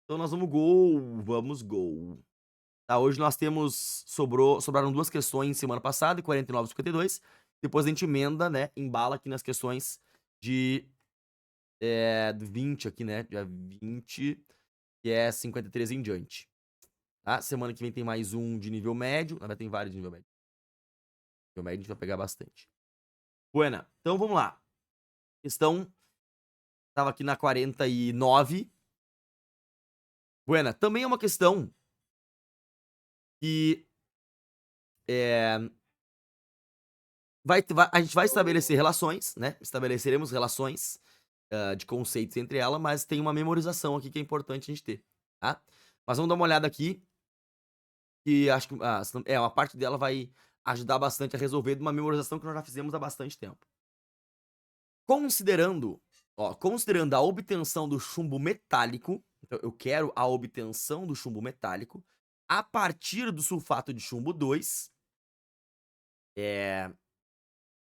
Então nós vamos gol. Tá, hoje nós temos sobraram 2 questões semana passada, e 49 e 52. Depois a gente emenda, né, embala aqui nas questões de, do 20 aqui, né, dia 20, que é 53 em diante, tá. Semana que vem tem mais um de nível médio, na verdade tem vários de nível médio. Nível médio a gente vai pegar bastante. Buena, então vamos lá. Questão estava aqui na 49. Buena, também é uma questão que, eh a gente vai estabelecer relações, né, estabeleceremos relações, de conceitos entre ela, mas tem uma memorização aqui que é importante a gente ter, tá. Mas vamos dar uma olhada aqui, que acho que uma parte dela vai ajudar bastante a resolver de uma memorização que nós já fizemos há bastante tempo. Considerando, considerando a obtenção do chumbo metálico, então eu quero a obtenção do chumbo metálico, a partir do sulfato de chumbo 2, eh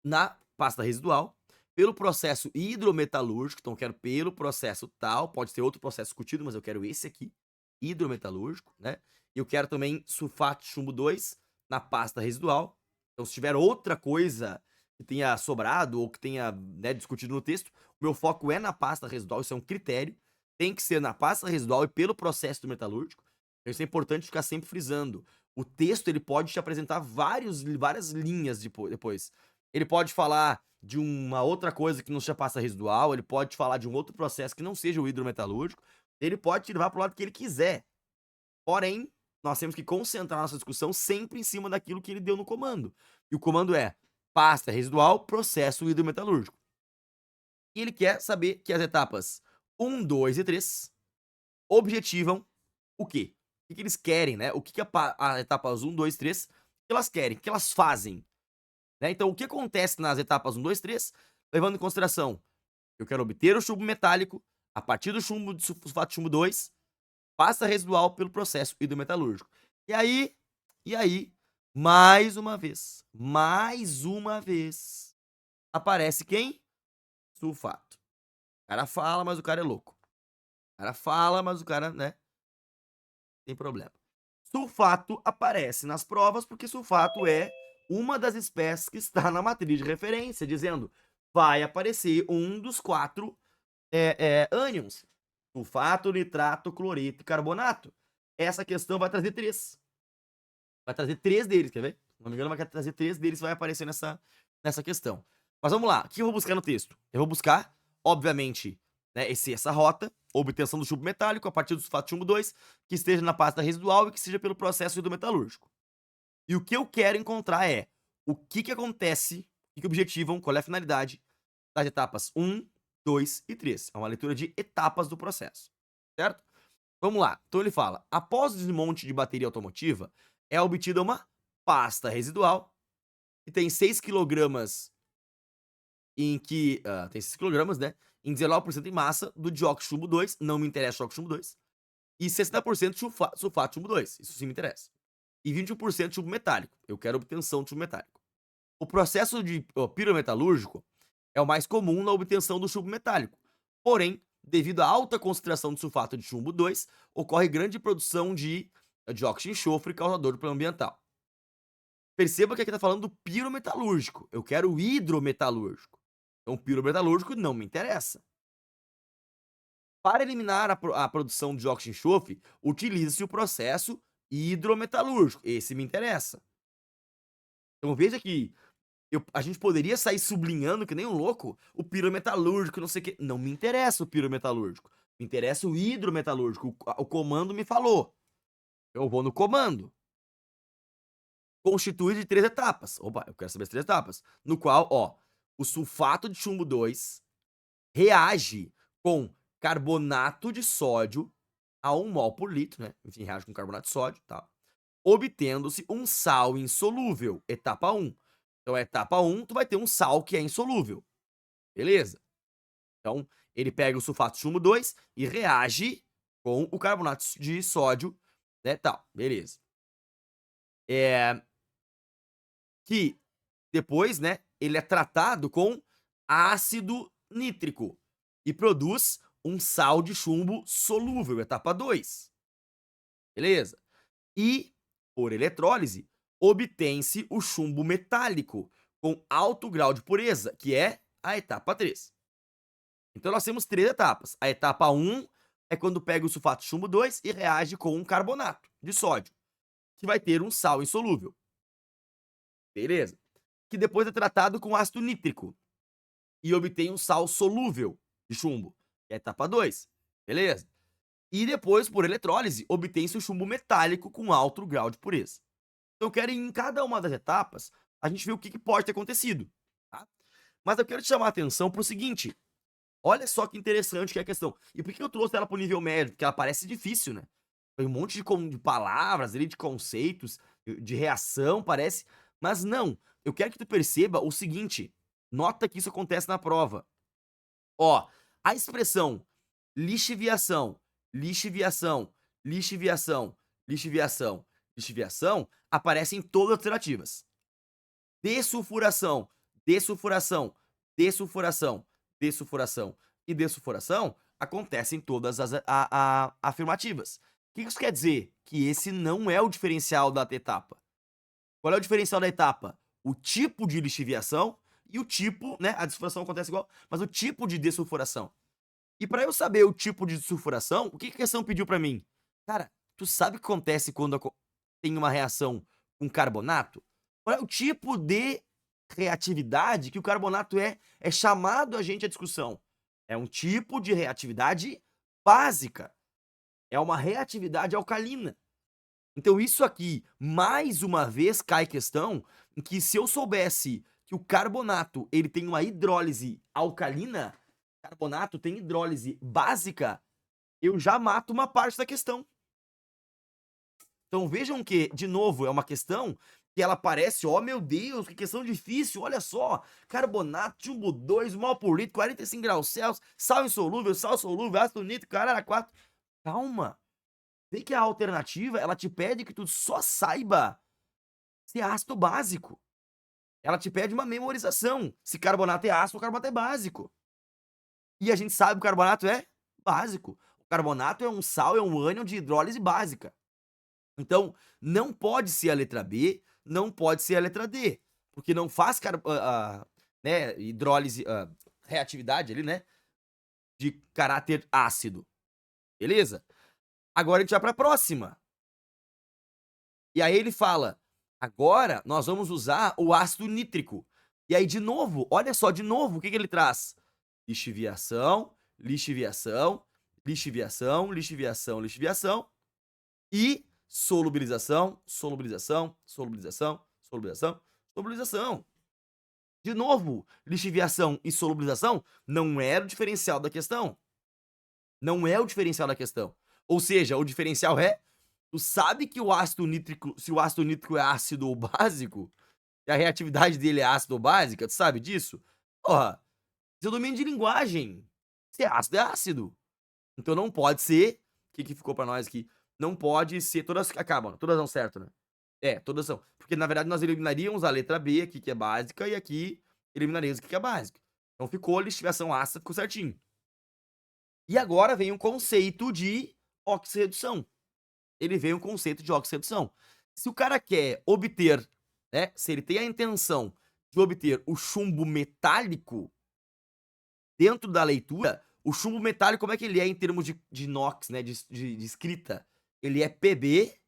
na pasta residual, pelo processo hidrometalúrgico, então eu quero pelo processo tal, pode ter outro processo discutido, mas eu quero esse aqui, hidrometalúrgico, né. E eu quero também sulfato de chumbo 2 na pasta residual. Então se tiver outra coisa que tenha sobrado ou que tenha, né, discutido no texto, o meu foco é na pasta residual, isso é um critério, tem que ser na pasta residual e pelo processo hidrometalúrgico. Então isso é importante ficar sempre frisando. O texto ele pode te apresentar várias linhas depois. Ele pode falar de uma outra coisa que não seja pasta residual, ele pode falar de um outro processo que não seja o hidrometalúrgico, ele pode te levar para o lado que ele quiser. Porém, nós temos que concentrar nossa discussão sempre em cima daquilo que ele deu no comando. E o comando é pasta residual, processo hidrometalúrgico. E ele quer saber que as etapas um, 2 e 3 objetivam o quê? O que eles querem, né? O que a etapas um, 2, 3 elas querem, o que elas fazem. Né, então o que acontece nas etapas um, 2, 3, levando em consideração, eu quero obter o chumbo metálico a partir do chumbo de sulfato de chumbo 2, pasta residual pelo processo hidrometalúrgico. E aí e aí, mais uma vez, aparece quem? Sulfato. O cara fala, mas o cara é louco. O cara fala, mas o cara, né, tem problema. Sulfato aparece nas provas, porque sulfato é uma das espécies que está na matriz de referência, dizendo vai aparecer um dos 4 ânions: sulfato, nitrato, cloreto e carbonato. Essa questão vai trazer 3. Vai trazer 3 deles, quer ver? Se não me engano, vai trazer 3 deles, vai aparecer nessa questão. Mas vamos lá, o que eu vou buscar no texto? Eu vou buscar, obviamente, né, essa rota, obtenção do chumbo metálico a partir do sulfato de chumbo 2, que esteja na pasta residual e que seja pelo processo hidrometalúrgico. E o que eu quero encontrar é o que acontece, o que objetivam, qual é a finalidade das etapas um, 2 e 3. É uma leitura de etapas do processo, certo? Vamos lá. Então ele fala: após o desmonte de bateria automotiva, é obtida uma pasta residual que tem 6 quilogramas tem 6 quilogramas, né, em 19% em massa do dióxido de chumbo 2, não me interessa o dióxido de chumbo 2, e 60% sulfato de chumbo 2, isso sim me interessa. E 21% de chumbo metálico, eu quero obtenção de chumbo metálico. O processo de pirometalúrgico é o mais comum na obtenção do chumbo metálico. Porém, devido à alta concentração de sulfato de chumbo 2, ocorre grande produção de dióxido de enxofre causador do problema ambiental. Perceba que aqui está falando do pirometalúrgico. Eu quero o hidrometalúrgico. Então, o pirometalúrgico não me interessa. Para eliminar a produção de dióxido de enxofre, utiliza-se o processo hidrometalúrgico. Esse me interessa. Então, veja que a gente poderia sair sublinhando que nem um louco o pirometalúrgico, não sei o quê. Não me interessa o pirometalúrgico. Me interessa o hidrometalúrgico. O comando me falou. Eu vou no comando. Constituído de 3 etapas. Opa, eu quero saber as 3 etapas. No qual, o sulfato de chumbo 2 reage com carbonato de sódio a 1 mol por litro, né? Enfim, reage com carbonato de sódio, tá? Obtendo-se um sal insolúvel, etapa 1. Então, etapa 1, tu vai ter um sal que é insolúvel. Beleza? Então, ele pega o sulfato de chumbo 2 e reage com o carbonato de sódio, né, tal. Beleza. É que depois, né, ele é tratado com ácido nítrico e produz um sal de chumbo solúvel, etapa 2. Beleza? E, por eletrólise, obtém-se o chumbo metálico com alto grau de pureza, que é a etapa 3. Então nós temos 3 etapas. A etapa 1 é quando pega o sulfato de chumbo 2 e reage com um carbonato de sódio, que vai ter um sal insolúvel. Beleza? Que depois é tratado com ácido nítrico e obtém um sal solúvel de chumbo, que é a etapa 2. Beleza? E depois, por eletrólise, obtém-se o chumbo metálico com alto grau de pureza. Então eu quero ir em cada uma das etapas, a gente ver o que pode ter acontecido, tá? Mas eu quero te chamar a atenção para o seguinte, olha só que interessante que é a questão. E por que eu trouxe ela para o nível médio? Porque ela parece difícil, né? Tem um monte de palavras ali, de conceitos, de reação, parece. Mas não, eu quero que tu perceba o seguinte, nota que isso acontece na prova. Ó, a expressão lixiviação, lixiviação, lixiviação, lixiviação, lixiviação aparece em todas as alternativas. Dessulfuração, dessulfuração, dessulfuração, dessulfuração e dessulfuração acontecem em todas as afirmativas. O que isso quer dizer? Que esse não é o diferencial da etapa. Qual é o diferencial da etapa? O tipo de lixiviação e o tipo, né? A dessulfuração acontece igual, mas o tipo de dessulfuração. E para eu saber o tipo de sulfuração, o que a questão pediu para mim? Cara, tu sabe o que acontece quando tem uma reação com carbonato? Qual é o tipo de reatividade que o carbonato é chamado a gente à discussão? É um tipo de reatividade básica. É uma reatividade alcalina. Então isso aqui, mais uma vez, cai questão em que se eu soubesse que o carbonato ele tem uma hidrólise alcalina, carbonato tem hidrólise básica, eu já mato uma parte da questão. Então vejam que, de novo, é uma questão que ela parece, ó meu Deus, que questão difícil, olha só, carbonato, chumbo 2, mol por litro, 45 graus Celsius, sal insolúvel, sal solúvel, ácido nítrico, caralho, 4. Calma. Vê que a alternativa, ela te pede que tu só saiba se é ácido básico. Ela te pede uma memorização. Se carbonato é ácido, o carbonato é básico. E a gente sabe que o carbonato é básico. O carbonato é um sal, é um ânion de hidrólise básica. Então, não pode ser a letra B, não pode ser a letra D. Porque não faz né, hidrólise, reatividade ali, né? De caráter ácido. Beleza? Agora a gente vai para a próxima. E aí ele fala: agora nós vamos usar o ácido nítrico. E aí, de novo, olha só, de novo, o que ele traz? Lixiviação, lixiviação, lixiviação, lixiviação, lixiviação e solubilização, solubilização, solubilização, solubilização, solubilização. De novo, lixiviação e solubilização não era o diferencial da questão. Não é o diferencial da questão. Ou seja, o diferencial é, tu sabe que o ácido nítrico, se o ácido nítrico é ácido ou básico, e a reatividade dele é ácido ou básica, tu sabe disso? Porra, seu domínio de linguagem. Se é ácido, é ácido. Então não pode ser, o que ficou pra nós aqui? Não pode ser, todas acabam, todas dão certo, né? É, todas são. Porque na verdade nós eliminaríamos a letra B aqui, que é básica, e aqui eliminaríamos aqui, que é básica. Então ficou lixiviação ácida, ficou certinho. E agora vem um conceito de oxirredução. Ele vem um conceito de oxirredução. Se o cara quer obter, né, se ele tem a intenção de obter o chumbo metálico dentro da leitura, o chumbo metálico, como é que ele é em termos de inox, né, de escrita? Ele é Pb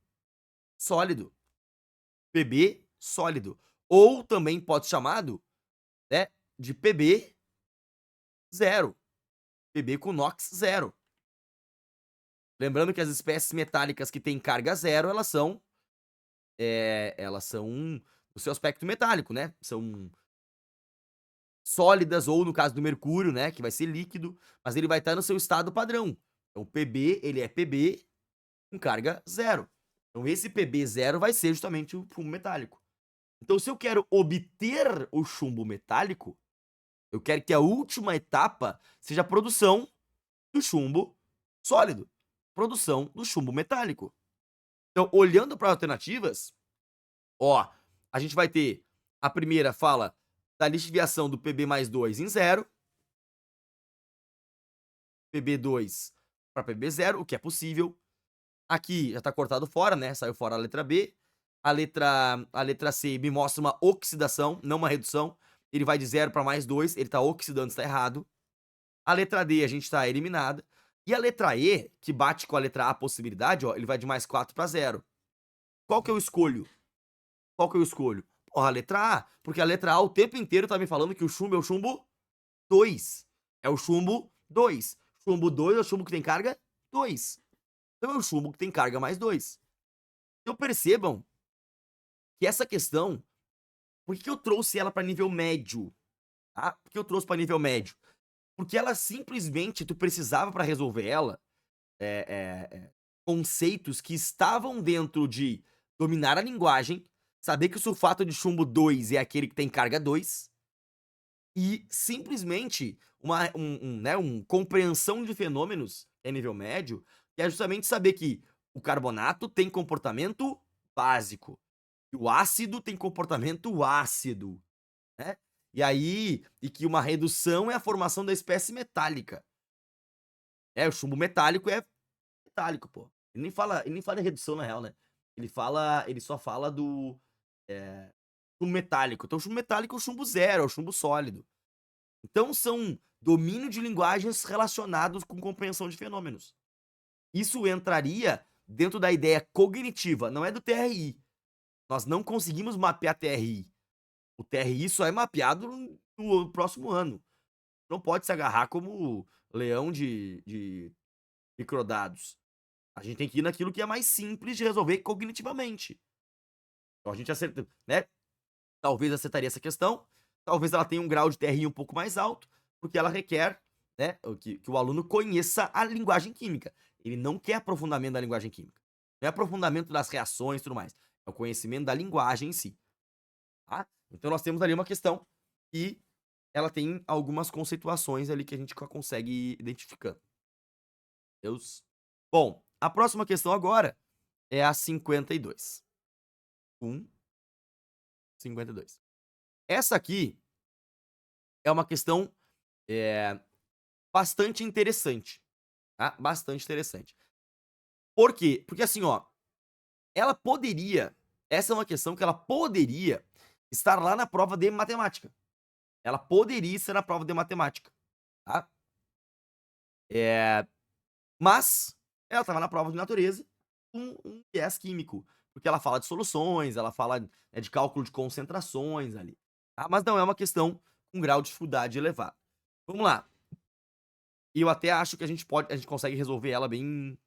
sólido. Pb sólido. Ou também pode ser chamado, né, de Pb zero. Pb com NOx zero. Lembrando que as espécies metálicas que têm carga zero, elas são o seu aspecto metálico, né? São sólidas, ou no caso do mercúrio, né, que vai ser líquido, mas ele vai estar no seu estado padrão. Então o Pb, ele é Pb com carga zero. Então esse Pb zero vai ser justamente o chumbo metálico. Então se eu quero obter o chumbo metálico, eu quero que a última etapa seja a produção do chumbo sólido, produção do chumbo metálico. Então, olhando para as alternativas, ó, a gente vai ter a primeira fala da lixiviação do Pb mais 2 em zero. PB2 para PB0, o que é possível. Aqui já tá cortado fora, né, saiu fora a letra B. A letra C me mostra uma oxidação, não uma redução. Ele vai de 0 para mais 2, ele tá oxidando, está errado. A letra D a gente tá eliminada. E a letra E, que bate com a letra A a possibilidade, ó, ele vai de mais 4 para 0. Qual que eu escolho? Qual que eu escolho? Porra, a letra A, porque a letra A o tempo inteiro tá me falando que o chumbo é o chumbo 2. É o chumbo 2. Chumbo 2 é o chumbo que tem carga 2. Então é o chumbo que tem carga mais 2. Então percebam que essa questão, por que eu trouxe ela para nível médio? Tá? Por que eu trouxe para nível médio? Porque ela simplesmente, tu precisava para resolver ela, conceitos que estavam dentro de dominar a linguagem, saber que o sulfato de chumbo 2 é aquele que tem carga 2, e simplesmente né, compreensão de fenômenos em nível médio, que é justamente saber que o carbonato tem comportamento básico, e o ácido tem comportamento ácido, né? E que uma redução é a formação da espécie metálica. O chumbo metálico é metálico, pô. Ele nem fala em redução na real, né? Ele só fala do chumbo metálico. Então o chumbo metálico é o chumbo zero, é o chumbo sólido. Então são domínio de linguagens relacionados com compreensão de fenômenos. Isso entraria dentro da ideia cognitiva, não é do TRI. Nós não conseguimos mapear TRI. O TRI só é mapeado no próximo ano. Não pode se agarrar como leão de microdados. A gente tem que ir naquilo que é mais simples de resolver cognitivamente. Então a gente acerta, né? Talvez acertaria essa questão. Talvez ela tenha um grau de TRI um pouco mais alto, porque ela requer, né, que o aluno conheça a linguagem química. Ele não quer aprofundamento da linguagem química. Não é aprofundamento das reações e tudo mais. É o conhecimento da linguagem em si. Tá? Então nós temos ali uma questão que ela tem algumas conceituações ali que a gente consegue identificar. Deus. Bom, a próxima questão agora é a 52. 52. Essa aqui é uma questão bastante interessante, tá? Bastante interessante. Por quê? Porque assim, ó, ela poderia, essa é uma questão que ela poderia estar lá na prova de matemática. Ela poderia estar na prova de matemática, tá? Mas ela estava na prova de natureza com um viés químico, porque ela fala de soluções, ela fala, né, de cálculo de concentrações ali, tá? Mas não é uma questão com grau de dificuldade elevado. Vamos lá. E eu até acho que a gente consegue resolver ela bem,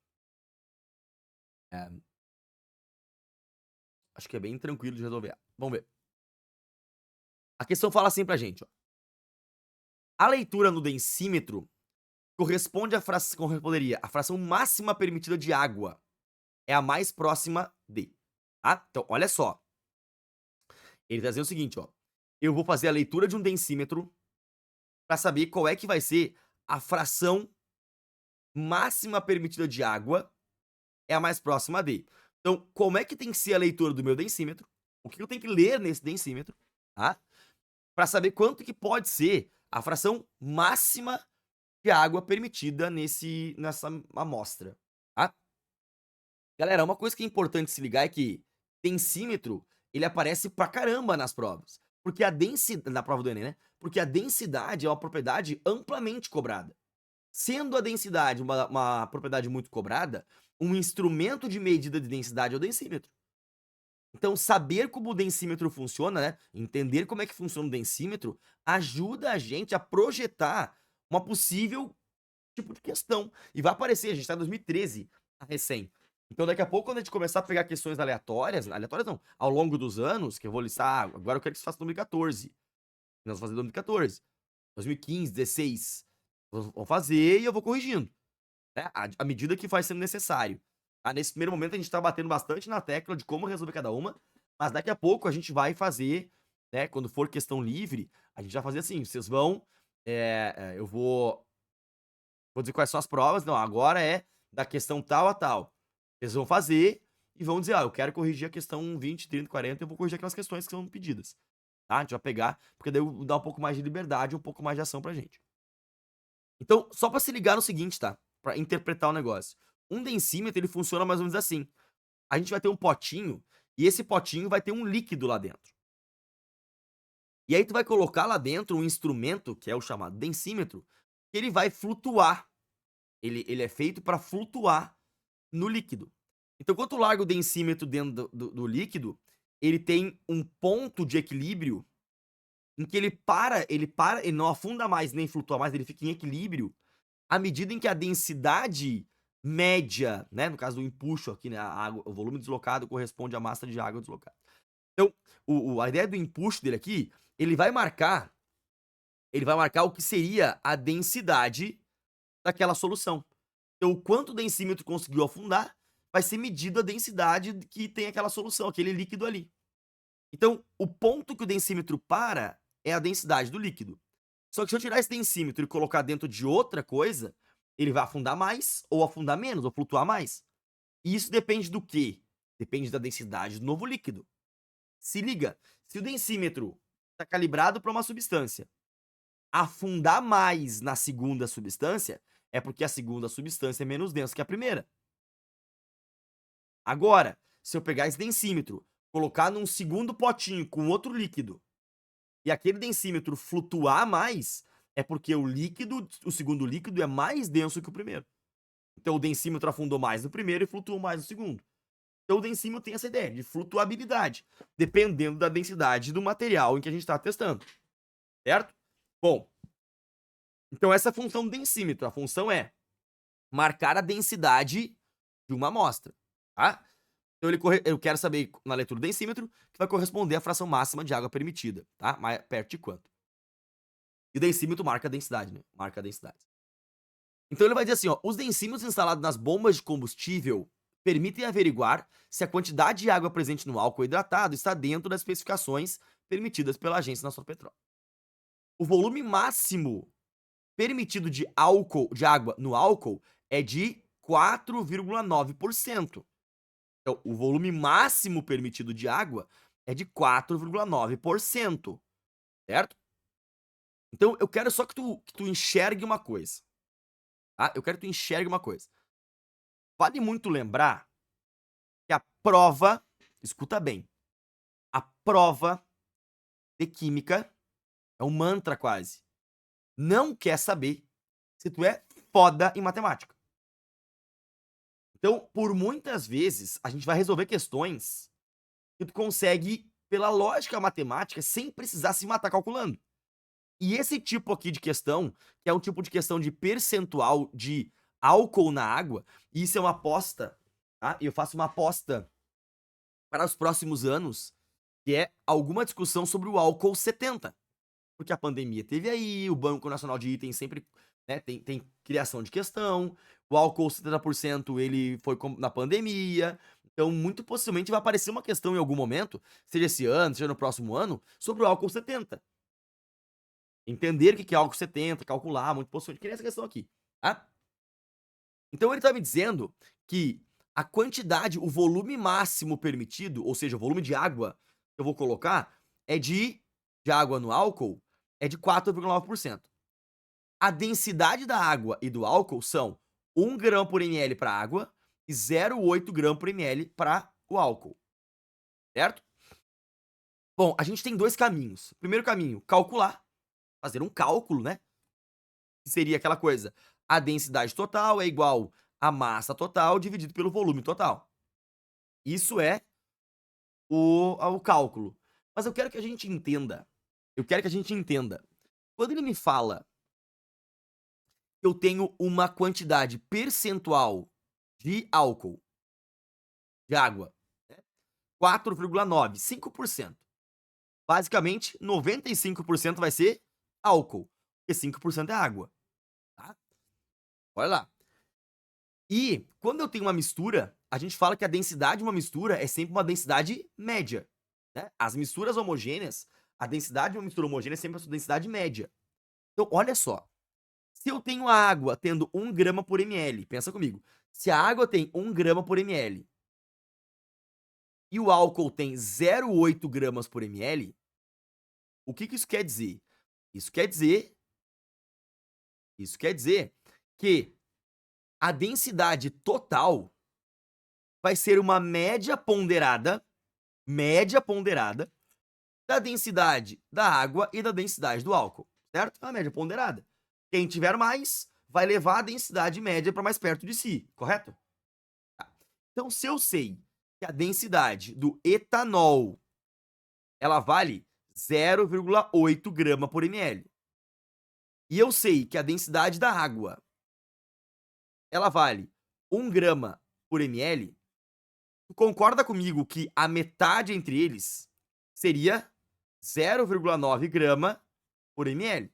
acho que é bem tranquilo de resolver ela. Vamos ver. A questão fala assim pra gente, ó. A leitura no densímetro corresponderia à fração máxima permitida de água. É a mais próxima de, tá? Então, olha só. Ele tá dizendo o seguinte, ó. Eu vou fazer a leitura de um densímetro para saber qual é que vai ser a fração máxima permitida de água é a mais próxima de. Então, como é que tem que ser a leitura do meu densímetro? O que eu tenho que ler nesse densímetro, tá? Para saber quanto que pode ser a fração máxima de água permitida nessa amostra, tá? Galera, uma coisa que é importante se ligar é que densímetro, ele aparece pra caramba nas provas. Porque a densidade, na prova do Enem, né? Porque a densidade é uma propriedade amplamente cobrada. Sendo a densidade uma propriedade muito cobrada, um instrumento de medida de densidade é o densímetro. Então, saber como o densímetro funciona, né? Entender como é que funciona o densímetro, ajuda a gente a projetar uma possível tipo de questão. E vai aparecer, a gente tá em 2013, recém. Então, daqui a pouco, quando a gente começar a pegar questões aleatórias não, ao longo dos anos, que eu vou listar, agora eu quero que você faça 2014. Nós vamos fazer 2014, 2015, 16. Vamos fazer e eu vou corrigindo, né? À medida que vai sendo necessário. Tá? Nesse primeiro momento, a gente tá batendo bastante na tecla de como resolver cada uma, mas daqui a pouco a gente vai fazer, né? Quando for questão livre, a gente vai fazer assim: vocês vão. Eu vou dizer quais são as provas. Não, agora é da questão tal a tal. Eles vão fazer e vão dizer, eu quero corrigir a questão 20, 30, 40, eu vou corrigir aquelas questões que são pedidas. Tá? A gente vai pegar, porque daí dá um pouco mais de liberdade, um pouco mais de ação pra gente. Então, só para se ligar no seguinte, tá? Para interpretar o negócio. Um densímetro, ele funciona mais ou menos assim. A gente vai ter um potinho, e esse potinho vai ter um líquido lá dentro. E aí tu vai colocar lá dentro um instrumento, que é o chamado densímetro, que ele vai flutuar. Ele é feito para flutuar no líquido. Então, quando tu larga o densímetro dentro do líquido, ele tem um ponto de equilíbrio em que ele não afunda mais nem flutua mais, ele fica em equilíbrio à medida em que a densidade média, né, no caso do empuxo aqui, né, a água, o volume deslocado corresponde à massa de água deslocada. Então, a ideia do empuxo dele aqui, ele vai marcar ele vai marcar o que seria a densidade daquela solução. Então, o quanto o densímetro conseguiu afundar, vai ser medido a densidade que tem aquela solução, aquele líquido ali. Então, o ponto que o densímetro para é a densidade do líquido. Só que se eu tirar esse densímetro e colocar dentro de outra coisa, ele vai afundar mais, ou afundar menos, ou flutuar mais. E isso depende do quê? Depende da densidade do novo líquido. Se liga, se o densímetro está calibrado para uma substância, afundar mais na segunda substância, é porque a segunda substância é menos densa que a primeira. Agora, se eu pegar esse densímetro, colocar num segundo potinho com outro líquido, e aquele densímetro flutuar mais, é porque o segundo líquido é mais denso que o primeiro. Então o densímetro afundou mais no primeiro e flutuou mais no segundo. Então o densímetro tem essa ideia de flutuabilidade, dependendo da densidade do material em que a gente está testando, certo? Bom, então essa é a função do densímetro. A função é marcar a densidade de uma amostra, tá? Então eu quero saber na leitura do densímetro que vai corresponder à fração máxima de água permitida, tá? Mais perto de quanto? E o densímetro marca a densidade, né? Marca a densidade. Então ele vai dizer assim, ó, os densímetros instalados nas bombas de combustível permitem averiguar se a quantidade de água presente no álcool hidratado está dentro das especificações permitidas pela Agência Nacional do Petróleo. O volume máximo permitido de água no álcool é de 4,9%. Então, o volume máximo permitido de água é de 4,9%, certo? Então, eu quero só que tu enxergue uma coisa, tá? Eu quero que tu enxergue uma coisa. Vale muito lembrar que a prova, escuta bem, a prova de química é um mantra quase. Não quer saber se tu é foda em matemática. Então, por muitas vezes, a gente vai resolver questões que tu consegue pela lógica matemática sem precisar se matar calculando. E esse tipo aqui de questão, que é um tipo de questão de percentual de álcool na água, e isso é uma aposta, tá? Eu faço uma aposta para os próximos anos, que é alguma discussão sobre o álcool 70. Porque a pandemia teve aí, o Banco Nacional de Itens sempre, né, tem criação de questão, o álcool 70% ele foi na pandemia, então muito possivelmente vai aparecer uma questão em algum momento, seja esse ano, seja no próximo ano, sobre o álcool 70. Entender o que é álcool 70, calcular, muito possivelmente, que nem essa questão aqui, tá? Então ele tá me dizendo que a quantidade, o volume máximo permitido, ou seja, o volume de água que eu vou colocar, é de água no álcool, é de 4,9%. A densidade da água e do álcool são 1 grama por ml para água e 0,8 grama por ml para o álcool, certo? Bom, a gente tem 2 caminhos. Primeiro caminho, calcular, fazer um cálculo, né, que seria aquela coisa, a densidade total é igual à massa total dividido pelo volume total. Isso é o cálculo. Mas eu quero que a gente entenda, quando ele me fala que eu tenho uma quantidade percentual de álcool, de água, né, 4,9, 5%. Basicamente, 95% vai ser álcool, e 5% é água, tá? Olha lá. E quando eu tenho uma mistura, a gente fala que a densidade de uma mistura é sempre uma densidade média, né? As misturas homogêneas, a densidade de uma mistura homogênea é sempre a sua densidade média. Então, olha só, se eu tenho a água tendo 1 grama por ml, pensa comigo, se a água tem 1 grama por ml e o álcool tem 0,8 gramas por ml, o que isso quer dizer? Isso quer dizer Isso quer dizer que a densidade total vai ser uma média ponderada da densidade da água e da densidade do álcool, certo? É uma média ponderada. Quem tiver mais vai levar a densidade média para mais perto de si, correto? Tá. Então, se eu sei que a densidade do etanol ela vale 0,8 grama por ml, e eu sei que a densidade da água ela vale 1 grama por ml, tu concorda comigo que a metade entre eles seria 0,9 grama por ml?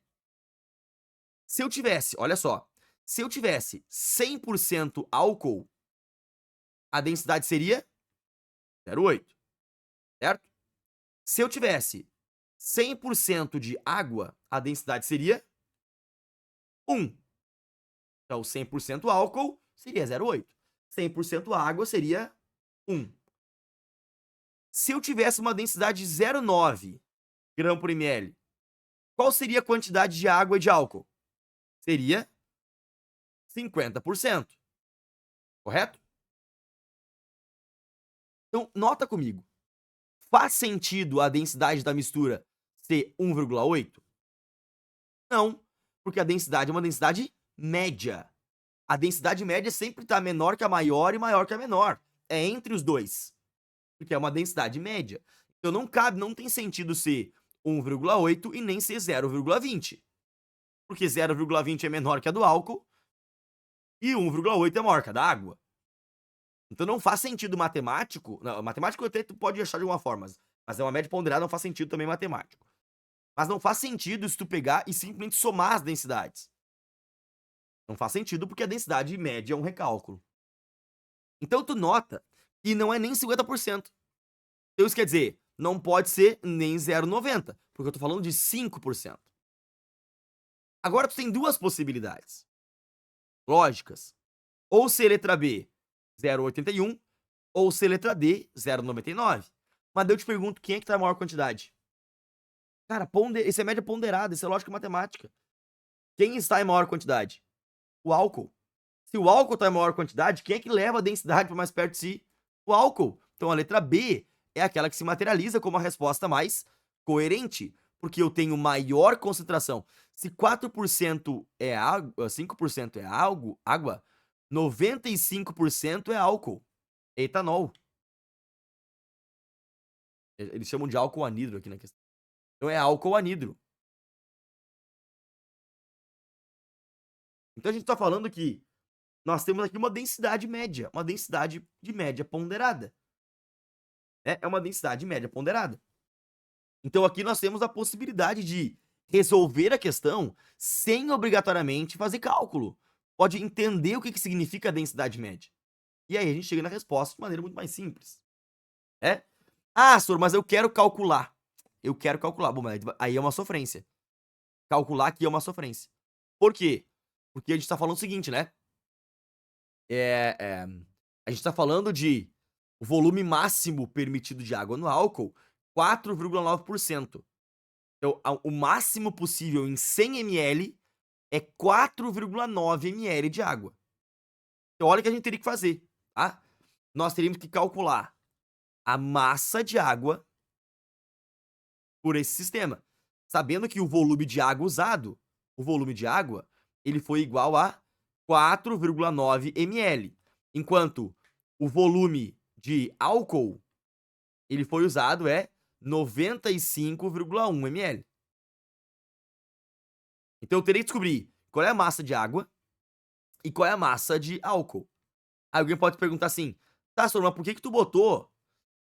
Se eu tivesse, olha só, se eu tivesse 100% álcool, a densidade seria 0,8, certo? Se eu tivesse 100% de água, a densidade seria 1. Então, 100% álcool seria 0,8. 100% água seria 1. Se eu tivesse uma densidade de 0,9 grama por ml, qual seria a quantidade de água e de álcool? Seria 50%, correto? Então, nota comigo. Faz sentido a densidade da mistura ser 1,8? Não, porque a densidade é uma densidade média. A densidade média sempre está menor que a maior e maior que a menor. É entre os dois, porque é uma densidade média. Então não tem sentido ser 1,8 e nem ser 0,20. Porque 0,20 é menor que a do álcool e 1,8 é maior que a da água. Então não faz sentido matemático. Não, matemático até tu pode achar de alguma forma, mas é uma média ponderada, não faz sentido também matemático. Mas não faz sentido se tu pegar e simplesmente somar as densidades. Não faz sentido porque a densidade média é um recálculo. Então tu nota que não é nem 50%. Então isso quer dizer, não pode ser nem 0,90, porque eu tô falando de 5%. Agora tu tem duas possibilidades lógicas. Ou ser letra B, 0,81, ou ser letra D, 0,99. Mas daí eu te pergunto, quem é que tá a maior quantidade? Cara, isso é média ponderada, isso é lógica matemática. Quem está em maior quantidade? O álcool. Se o álcool está em maior quantidade, quem é que leva a densidade para mais perto de si? O álcool. Então a letra B é aquela que se materializa como a resposta mais coerente, porque eu tenho maior concentração. Se 4% é água, 5% é água, 95% é álcool, é etanol. Eles chamam de álcool anidro aqui na questão. Então é álcool anidro. Então a gente está falando que nós temos aqui uma densidade média, uma densidade de média ponderada. É uma densidade média ponderada. Então aqui nós temos a possibilidade de resolver a questão sem obrigatoriamente fazer cálculo. Pode entender o que significa a densidade média. E aí a gente chega na resposta de maneira muito mais simples. Ah, senhor, mas eu quero calcular. Eu quero calcular. Bom, mas aí é uma sofrência. Calcular aqui é uma sofrência. Por quê? Porque a gente tá falando o seguinte, né? A gente tá falando de o volume máximo permitido de água no álcool, 4,9%. Então, o máximo possível em 100 ml é 4,9 ml de água. Então, olha o que a gente teria que fazer, tá? Nós teríamos que calcular a massa de água por esse sistema, sabendo que o volume de água usado, ele foi igual a 4,9 ml, enquanto o volume de álcool, ele foi usado 95,1 ml. Então eu teria que descobrir qual é a massa de água e qual é a massa de álcool. Aí alguém pode perguntar assim: "Tá, senhor, mas por que tu botou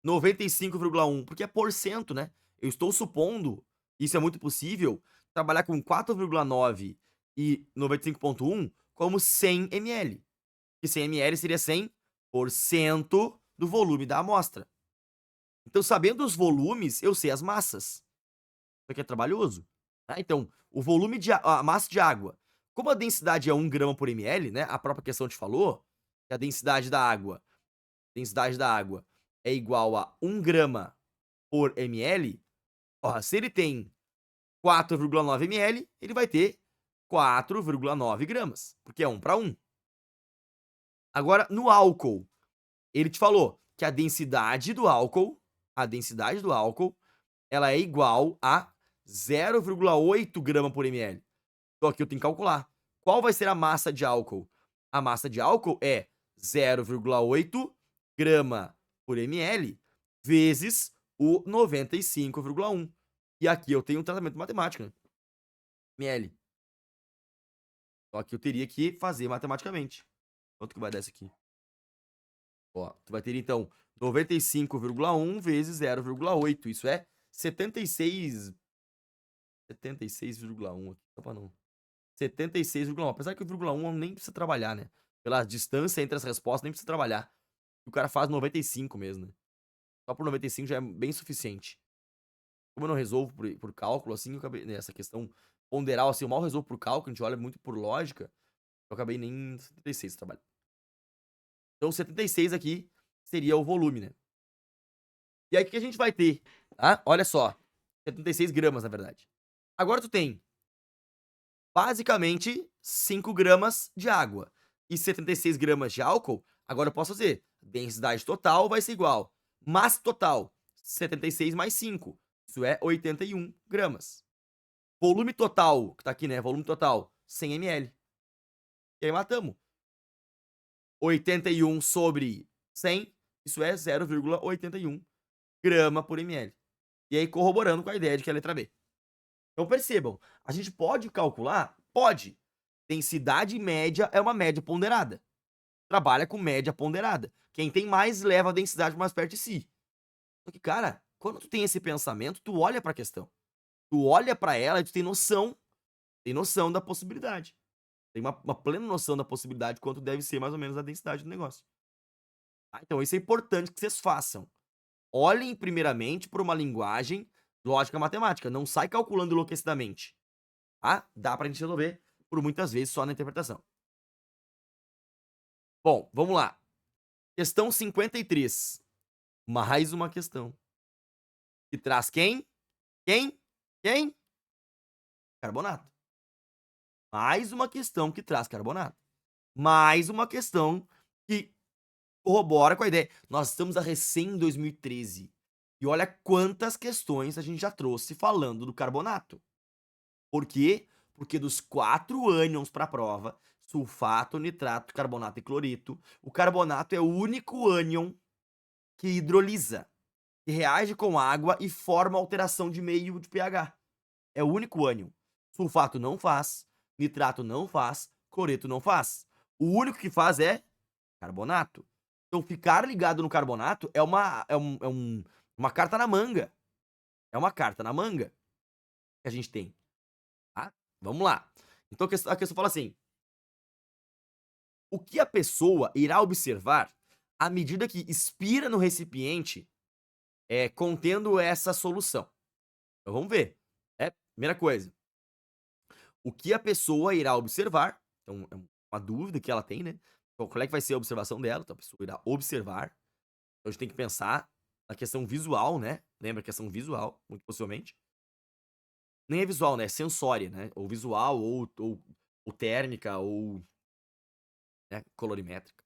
95,1? Porque é porcento, né? Eu estou supondo, isso é muito possível, trabalhar com 4,9 e 95,1 como 100 ml. E 100 ml seria 100% do volume da amostra. Então, sabendo os volumes, eu sei as massas. Isso aqui é trabalhoso. Tá? Então, a massa de água, como a densidade é 1 grama por ml, né? A própria questão te falou que a densidade da água é igual a 1 grama por ml. Ó, se ele tem 4,9 ml, ele vai ter 4,9 gramas, porque é 1 para 1. Agora, no álcool, ele te falou que a densidade do álcool, ela é igual a 0,8 grama por ml. Então aqui eu tenho que calcular. Qual vai ser a massa de álcool? A massa de álcool é 0,8 grama por ml vezes o 95,1. E aqui eu tenho um tratamento matemático, né? ml. Então aqui eu teria que fazer matematicamente. Quanto que vai dar isso aqui? Ó, tu vai ter então 95,1 vezes 0,8. Isso é 76,1 aqui, só pra não. 76,1. Apesar que o vírgula 1 nem precisa trabalhar, né? Pela distância entre as respostas, nem precisa trabalhar. O cara faz 95 mesmo, né? Só por 95 já é bem suficiente. Como eu não resolvo por cálculo, assim, eu acabei nessa questão ponderal, assim, eu mal resolvo por cálculo, a gente olha muito por lógica, eu acabei nem 76 trabalhando. Então 76 aqui seria o volume, né? E aí o que a gente vai ter? Tá? Olha só, 76 gramas, na verdade. Agora tu tem basicamente 5 gramas de água e 76 gramas de álcool. Agora eu posso fazer, densidade total vai ser igual, massa total, 76 mais 5, isso é 81 gramas. Volume total, que tá aqui, né, volume total, 100 ml. E aí matamos. 81 sobre 100, isso é 0,81 grama por ml. E aí corroborando com a ideia de que é a letra B. Então percebam, a gente pode calcular? Pode. Densidade média é uma média ponderada. Trabalha com média ponderada. Quem tem mais leva a densidade mais perto de si. Só que, cara, quando tu tem esse pensamento, tu olha pra questão. Tu olha pra ela e tu tem noção da possibilidade. Tem uma plena noção da possibilidade de quanto deve ser mais ou menos a densidade do negócio. Tá? Então isso é importante que vocês façam. Olhem primeiramente por uma linguagem lógica matemática. Não sai calculando enlouquecidamente. Tá? Dá pra gente resolver por muitas vezes só na interpretação. Bom, vamos lá. Questão 53. Mais uma questão. Que traz quem? Quem? Carbonato. Mais uma questão que traz carbonato. Mais uma questão que corrobora com a ideia. Nós estamos a recém 2013. E olha quantas questões a gente já trouxe falando do carbonato. Por quê? Porque dos 4 ânions para a prova, sulfato, nitrato, carbonato e clorito, o carbonato é o único ânion que hidrolisa, que reage com água e forma alteração de meio de pH. É o único ânion. Sulfato não faz, nitrato não faz, cloreto não faz. O único que faz é carbonato. Então ficar ligado no carbonato é uma carta na manga. É uma carta na manga que a gente tem. Tá? Vamos lá. Então a questão fala assim: o que a pessoa irá observar à medida que expira no recipiente contendo essa solução? Então vamos ver. Primeira coisa. O que a pessoa irá observar? Então é uma dúvida que ela tem, né? Então, qual é que vai ser a observação dela? Então a pessoa irá observar. Então a gente tem que pensar na questão visual, né? Lembra a questão visual, muito possivelmente. Nem é visual, né? É sensória, né? Ou visual, ou térmica, ou né, colorimétrica.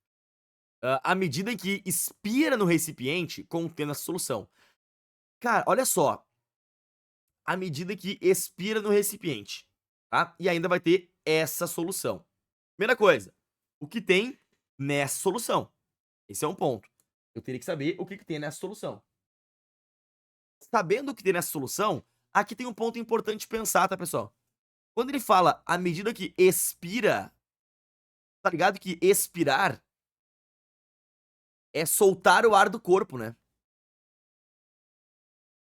À medida em que expira no recipiente contendo essa solução. Cara, olha só. À medida que expira no recipiente, tá? E ainda vai ter essa solução. Primeira coisa, o que tem nessa solução? Esse é um ponto. Eu teria que saber o que tem nessa solução. Sabendo o que tem nessa solução, aqui tem um ponto importante de pensar, tá, pessoal? Quando ele fala à medida que expira, tá ligado que expirar é soltar o ar do corpo, né?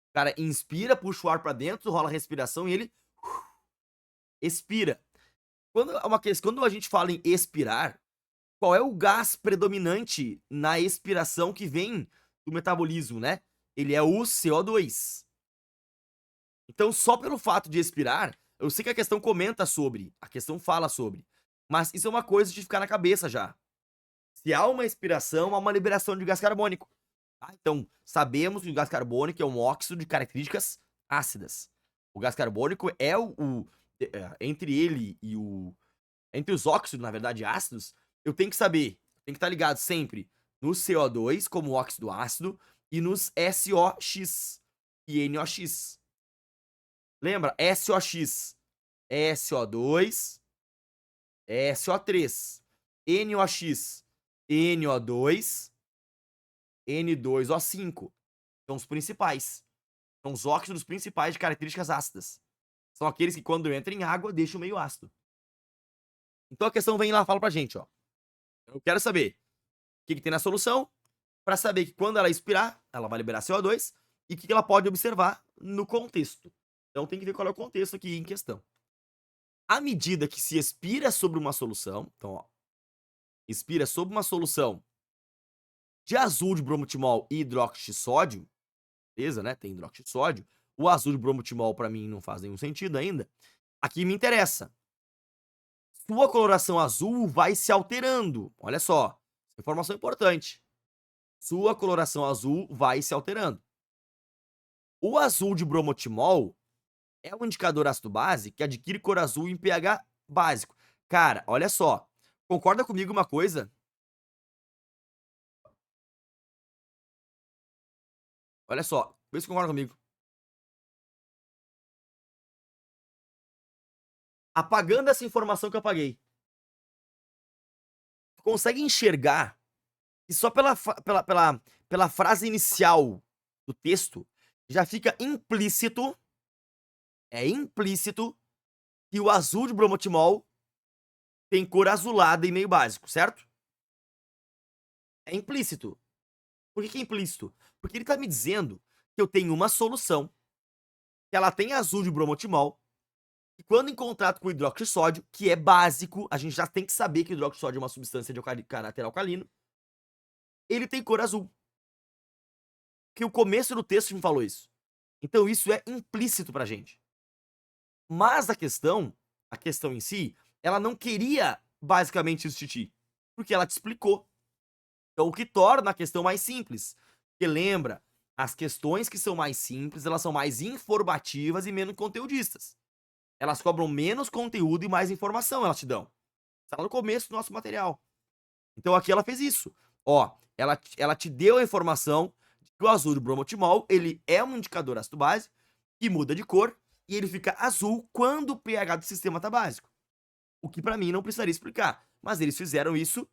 O cara inspira, puxa o ar pra dentro, rola a respiração e ele expira. Quando a gente fala em expirar, qual é o gás predominante na expiração que vem do metabolismo, né? Ele é o CO2. Então, só pelo fato de expirar, eu sei que a questão comenta sobre, a questão fala sobre, mas isso é uma coisa de ficar na cabeça já. Se há uma expiração, há uma liberação de gás carbônico. Tá? Então, sabemos que o gás carbônico é um óxido de características ácidas. O gás carbônico é entre ele e o... Entre os óxidos, na verdade, ácidos, eu tenho que saber, tem que estar ligado sempre no CO2, como óxido ácido, e nos SOX e NOx. Lembra? SOX é SO2, SO3. NOx, NO2, N2O5. São os principais. São os óxidos principais de características ácidas. São aqueles que, quando entram em água, deixam meio ácido. Então a questão vem lá e fala pra gente, ó. Eu quero saber o que tem na solução, para saber que quando ela expirar, ela vai liberar CO2 e o que ela pode observar no contexto. Então tem que ver qual é o contexto aqui em questão. À medida que se expira sobre uma solução, então, ó, expira sobre uma solução de azul de bromotimol e hidróxido de sódio, beleza, né? Tem hidróxido de sódio. O azul de bromotimol para mim não faz nenhum sentido ainda. Aqui me interessa. Sua coloração azul vai se alterando. Olha só, informação importante. Sua coloração azul vai se alterando. O azul de bromotimol é um indicador ácido-base que adquire cor azul em pH básico. Cara, olha só. Concorda comigo uma coisa? Olha só, vê se concorda comigo. Apagando essa informação que eu apaguei, tu consegue enxergar que só pela frase inicial do texto já fica implícito, implícito, que o azul de bromotimol tem cor azulada e meio básico, certo? É implícito. Por que é implícito? Porque ele tá me dizendo que eu tenho uma solução, que ela tem azul de bromotimol, e quando em contato com o hidróxido de sódio, que é básico, a gente já tem que saber que o hidróxido de sódio é uma substância de caráter alcalino, ele tem cor azul. Que o começo do texto me falou isso. Então isso é implícito pra gente. Mas a questão em si, ela não queria basicamente isso de ti, porque ela te explicou. Então o que torna a questão mais simples. Porque lembra, as questões que são mais simples, elas são mais informativas e menos conteudistas. Elas cobram menos conteúdo e mais informação, elas te dão. Está lá no começo do nosso material. Então aqui ela fez isso. Ó, ela te deu a informação de que o azul de bromotimol, ele é um indicador ácido-base que muda de cor e ele fica azul quando o pH do sistema tá básico. O que pra mim não precisaria explicar. Mas eles fizeram isso,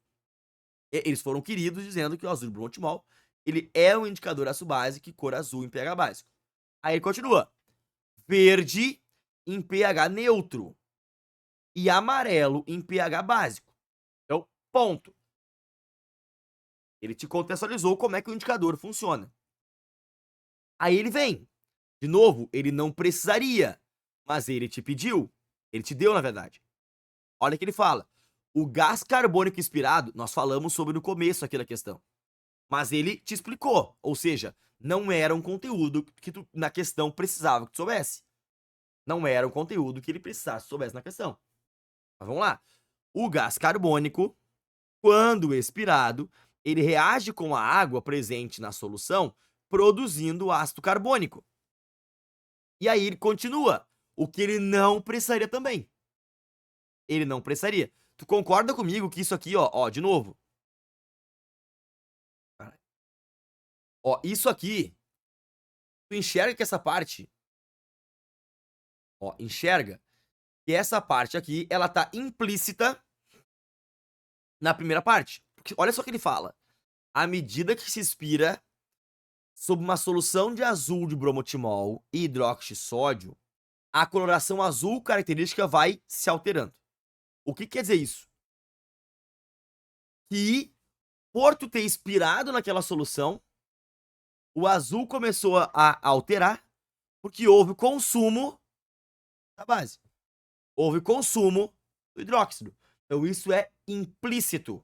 eles foram queridos dizendo que o azul de bromotimol, ele é um indicador ácido-base que cor azul em pH básico. Aí ele continua. Verde em pH neutro e amarelo em pH básico. Então, ponto. Ele te contextualizou como é que o indicador funciona. Aí ele vem. De novo, ele não precisaria, mas ele te pediu. Ele te deu, na verdade. Olha o que ele fala. O gás carbônico expirado, nós falamos sobre no começo aqui da questão. Mas ele te explicou. Ou seja, não era um conteúdo que tu, na questão, precisava que tu soubesse. Não era um conteúdo que ele precisasse que soubesse na questão. Mas vamos lá. O gás carbônico, quando expirado, ele reage com a água presente na solução, produzindo ácido carbônico. E aí ele continua, o que ele não precisaria também. Ele não precisaria. Tu concorda comigo que isso aqui, ó, de novo. Ó, isso aqui, tu enxerga que essa parte, ó, enxerga que essa parte aqui, ela tá implícita na primeira parte. Porque olha só o que ele fala. À medida que se expira sob uma solução de azul de bromotimol e hidróxido de sódio, a coloração azul característica vai se alterando. O que quer dizer isso? Que, por tu ter expirado naquela solução, o azul começou a alterar, porque houve consumo da base. Houve consumo do hidróxido. Então isso é implícito.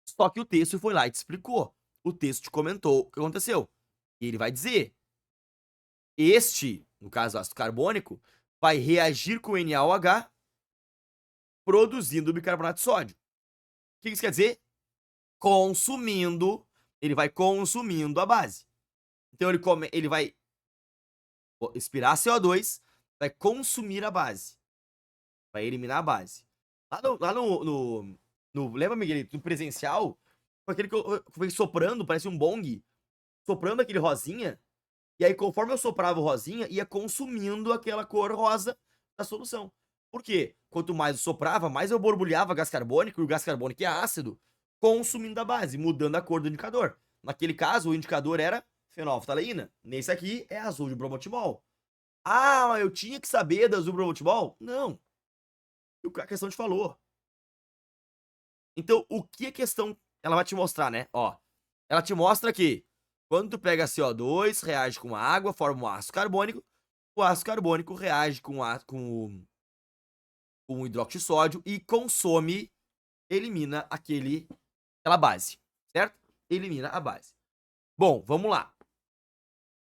Só que o texto foi lá e te explicou. O texto te comentou o que aconteceu. E ele vai dizer: este, no caso ácido carbônico, vai reagir com NaOH, produzindo bicarbonato de sódio. O que isso quer dizer? Consumindo, ele vai consumindo a base. Então ele vai expirar CO2, vai consumir a base. Vai eliminar a base. Lembra, Miguelito? No presencial, foi aquele que eu fui soprando, parece um bong, soprando aquele rosinha, e aí conforme eu soprava o rosinha, ia consumindo aquela cor rosa da solução. Por quê? Quanto mais eu soprava, mais eu borbulhava gás carbônico, e o gás carbônico é ácido, consumindo a base, mudando a cor do indicador. Naquele caso, o indicador era fenolftaleína. Nesse aqui, é azul de bromotimol. Ah, mas eu tinha que saber da azul bromotimol? Não. A questão te falou. Então, o que a questão ela vai te mostrar, né? Ó, ela te mostra que quando tu pega CO2, reage com água, forma um ácido carbônico, o ácido carbônico reage com o hidróxido de sódio e consome, elimina aquela base, certo? Elimina a base. Bom, vamos lá.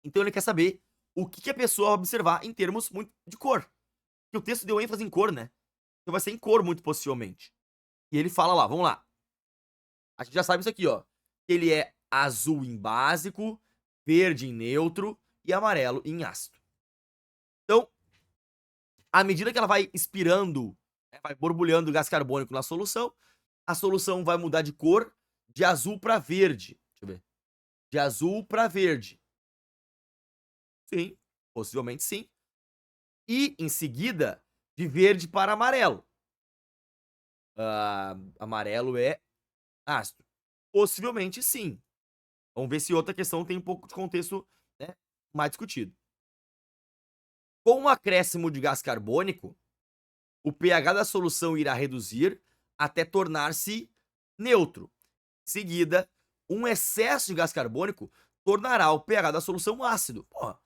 Então ele quer saber o que a pessoa vai observar em termos muito de cor. Porque o texto deu ênfase em cor, né? Então vai ser em cor muito possivelmente. E ele fala lá, vamos lá. A gente já sabe isso aqui, ó. Ele é azul em básico, verde em neutro e amarelo em ácido. Então, à medida que ela vai expirando, né, vai borbulhando gás carbônico na solução, a solução vai mudar de cor de azul para verde. Deixa eu ver. De azul para verde. Sim, possivelmente sim. E, em seguida, de verde para amarelo. Amarelo é ácido. Possivelmente sim. Vamos ver se outra questão tem um pouco de contexto, né, mais discutido. Com o acréscimo de gás carbônico, o pH da solução irá reduzir até tornar-se neutro. Em seguida, um excesso de gás carbônico tornará o pH da solução ácido. Porra,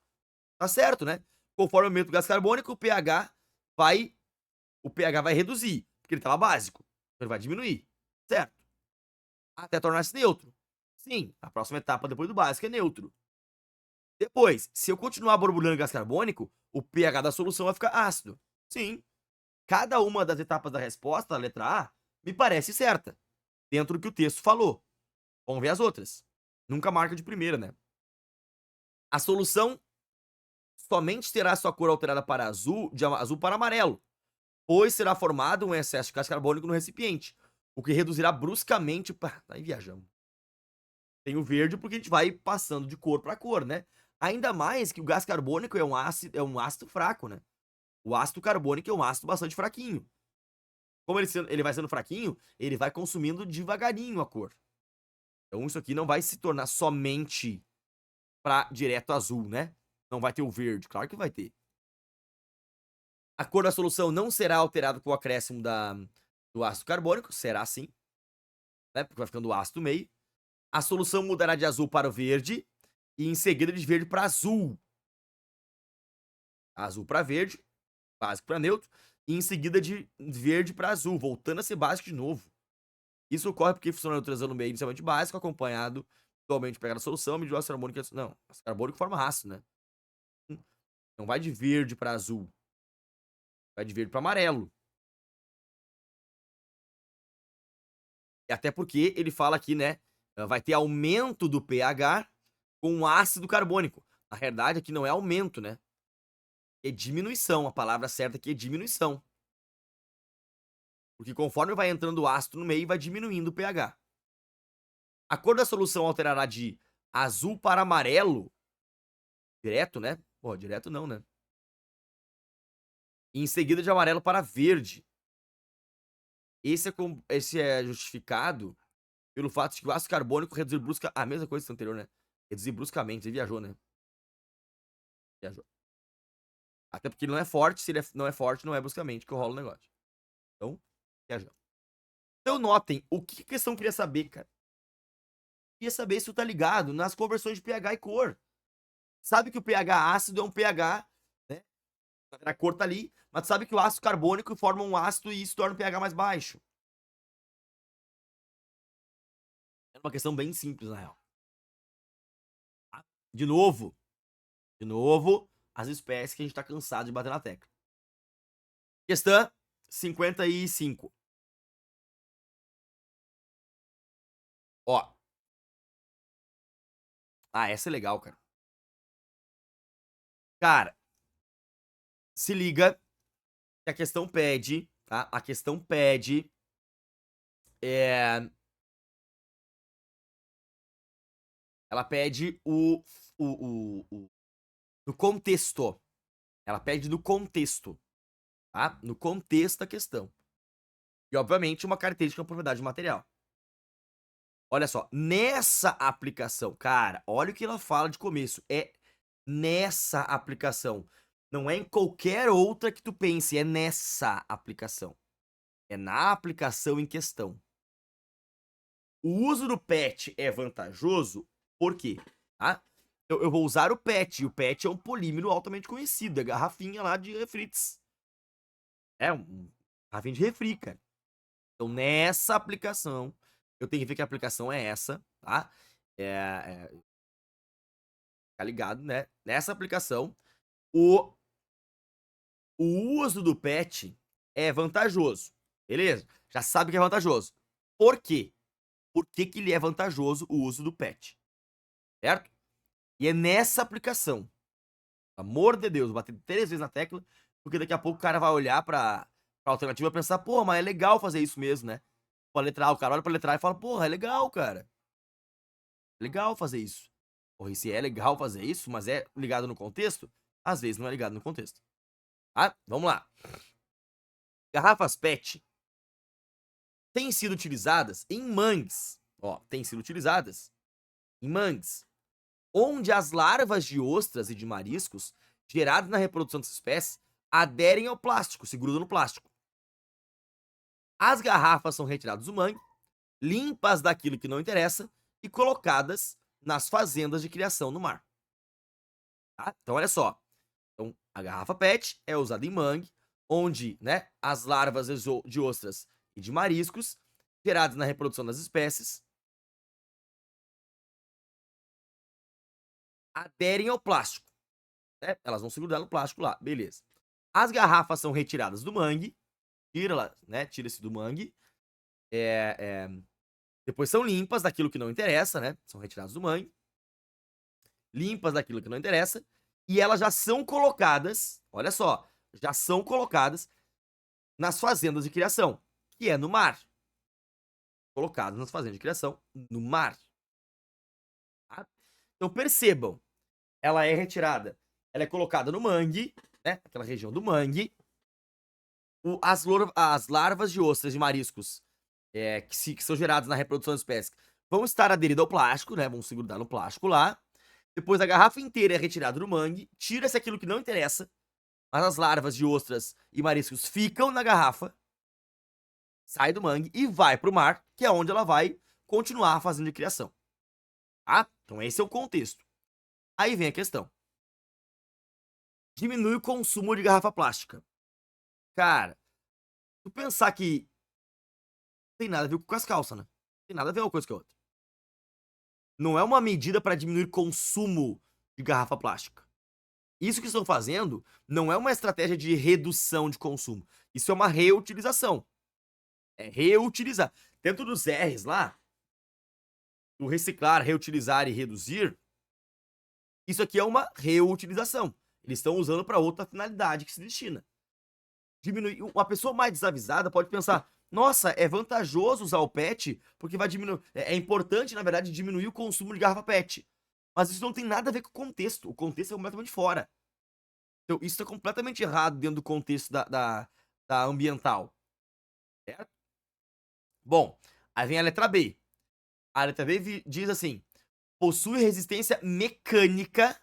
tá certo, né? Conforme aumenta o gás carbônico, o pH vai reduzir, porque ele estava básico. Então ele vai diminuir, certo? Até tornar-se neutro. Sim, a próxima etapa depois do básico é neutro. Depois, se eu continuar borbulhando gás carbônico, o pH da solução vai ficar ácido. Sim, cada uma das etapas da resposta, a letra A, me parece certa, dentro do que o texto falou. Vamos ver as outras. Nunca marca de primeira, né? A solução somente terá sua cor alterada para azul, de azul para amarelo, pois será formado um excesso de gás carbônico no recipiente, o que reduzirá bruscamente. Aí viajamos. Tem o verde porque a gente vai passando de cor para cor, né? Ainda mais que o gás carbônico é um ácido fraco, né? O ácido carbônico é um ácido bastante fraquinho. Como ele vai sendo fraquinho, ele vai consumindo devagarinho a cor. Então isso aqui não vai se tornar somente para direto azul, né? Não vai ter o verde, claro que vai ter. A cor da solução não será alterada com o acréscimo do ácido carbônico, será sim, né? Porque vai ficando o ácido meio. A solução mudará de azul para o verde e em seguida de verde para azul. Azul para verde, básico para neutro, e em seguida de verde para azul, voltando a ser básico de novo. Isso ocorre porque funciona neutralizando o meio inicialmente básico, acompanhado atualmente pegar a solução, medir o ácido carbônico. Não, ácido carbônico forma ácido, né? Não vai de verde para azul, vai de verde para amarelo. E até porque ele fala aqui, né? Vai ter aumento do pH com ácido carbônico. Na realidade, aqui não é aumento, né? É diminuição. A palavra certa aqui é diminuição. Porque conforme vai entrando o ácido no meio, vai diminuindo o pH. A cor da solução alterará de azul para amarelo. Direto, né? Pô, direto não, né? E em seguida de amarelo para verde. Esse é justificado pelo fato de que o ácido carbônico reduzir brusca. A mesma coisa que o anterior, né? Reduzir bruscamente. Você viajou, né? Viajou. Até porque ele não é forte. Se ele não é forte, não é bruscamente que rola o negócio. Então, viajou. Então, notem o que a questão queria saber, cara. Queria saber se tu tá ligado nas conversões de pH e cor. Sabe que o pH ácido é um pH, né? A cor tá ali, mas tu sabe que o ácido carbônico forma um ácido e isso torna o pH mais baixo. É uma questão bem simples, na real. Tá? De novo, as espécies que a gente tá cansado de bater na tecla. Questão 55. Ó. Essa é legal, cara. Cara, se liga que a questão pede, tá? A questão pede, ela pede no contexto. Ela pede no contexto, tá? No contexto da questão. E, obviamente, uma característica é uma propriedade material. Olha só, nessa aplicação, cara, olha o que ela fala de começo. É nessa aplicação. Não é em qualquer outra que tu pense, é nessa aplicação. É na aplicação em questão. O uso do PET é vantajoso, por quê? Tá? Eu vou usar o PET, e o PET é um polímero altamente conhecido, é garrafinha lá de refrites. É um garrafinha de refri, cara. Então, nessa aplicação, eu tenho que ver que a aplicação é essa, tá? Tá ligado, né? Nessa aplicação, o, o uso do PET é vantajoso, beleza? Já sabe que é vantajoso. Por quê? Por que que ele é vantajoso o uso do PET, certo? E é nessa aplicação, pelo amor de Deus, bater 3 vezes na tecla, porque daqui a pouco o cara vai olhar pra alternativa e pensar, pô, mas é legal fazer isso mesmo, né? Pra letrar, o cara olha pra letrar e fala, porra, é legal, cara. É legal fazer isso. Porra, e se é legal fazer isso, mas é ligado no contexto, às vezes não é ligado no contexto. Tá? Vamos lá. Garrafas PET têm sido utilizadas em mangues. Ó, têm sido utilizadas em mangues, onde as larvas de ostras e de mariscos, geradas na reprodução dessas espécies, aderem ao plástico, se grudam no plástico. As garrafas são retiradas do mangue, limpas daquilo que não interessa e colocadas nas fazendas de criação no mar. Tá? Então, olha só. Então, a garrafa PET é usada em mangue, onde, né, as larvas de ostras e de mariscos, geradas na reprodução das espécies, aderem ao plástico. Né? Elas vão se grudar no plástico lá, beleza. As garrafas são retiradas do mangue, né, tira-se do mangue, depois são limpas daquilo que não interessa, né, são retiradas do mangue, limpas daquilo que não interessa, e elas já são colocadas, olha só, já são colocadas nas fazendas de criação, que é no mar. Colocadas nas fazendas de criação no mar. Tá? Então percebam, ela é retirada, ela é colocada no mangue, né, aquela região do mangue. As larvas de ostras e mariscos que são geradas na reprodução das espécies vão estar aderidas ao plástico, né? Vão se grudar no plástico lá. Depois a garrafa inteira é retirada do mangue, tira-se aquilo que não interessa, mas as larvas de ostras e mariscos ficam na garrafa, sai do mangue e vai pro mar, que é onde ela vai continuar fazendo de criação. Tá? Então esse é o contexto. Aí vem a questão. Diminui o consumo de garrafa plástica. Cara, tu pensar que não tem nada a ver com as calças, né? Tem nada a ver uma coisa com a outra. Não é uma medida para diminuir consumo de garrafa plástica. Isso que estão fazendo não é uma estratégia de redução de consumo. Isso é uma reutilização. É reutilizar. Dentro dos R's lá, o reciclar, reutilizar e reduzir, isso aqui é uma reutilização. Eles estão usando para outra finalidade que se destina. Diminuir. Uma pessoa mais desavisada pode pensar: nossa, é vantajoso usar o PET porque vai diminuir. É importante, na verdade, diminuir o consumo de garrafa PET. Mas isso não tem nada a ver com o contexto. O contexto é completamente fora. Então, isso está completamente errado dentro do contexto da ambiental. Certo? Bom, aí vem a letra B. A letra B diz assim: possui resistência mecânica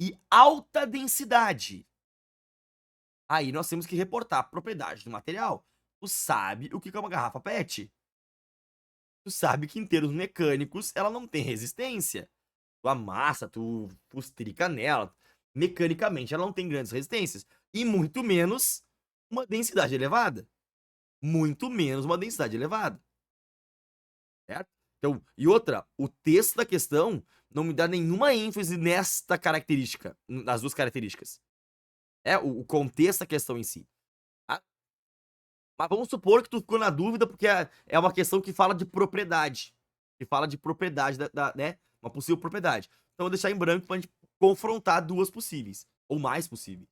e alta densidade. Aí nós temos que reportar a propriedade do material. Tu sabe o que é uma garrafa PET? Tu sabe que em termos mecânicos ela não tem resistência. Tu amassa, tu fustrica nela. Mecanicamente ela não tem grandes resistências. E muito menos uma densidade elevada. Muito menos uma densidade elevada. Certo? Então, e outra, o texto da questão não me dá nenhuma ênfase nesta característica, nas duas características. O contexto da questão em si. Tá? Mas vamos supor que tu ficou na dúvida porque é uma questão que fala de propriedade. Que fala de propriedade, né? Uma possível propriedade. Então eu vou deixar em branco pra gente confrontar duas possíveis. Ou mais possíveis.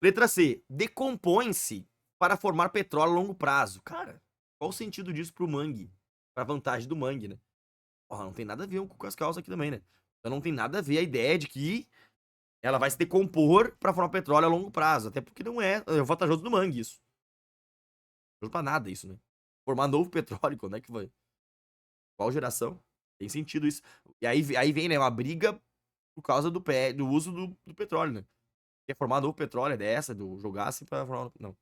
Letra C, decompõe-se para formar petróleo a longo prazo. Cara, qual o sentido disso pro mangue? Pra vantagem do mangue, né? Porra, não tem nada a ver com as causas aqui também, né? Então não tem nada a ver a ideia de que ela vai se decompor pra formar petróleo a longo prazo. Até porque não é vantajoso do mangue isso. Não pra nada isso, né? Formar novo petróleo, quando é que vai? Qual geração? Tem sentido isso. E aí vem, né, uma briga por causa do uso do petróleo, né? Quer formar novo petróleo, é dessa, do jogar assim pra formar. Não.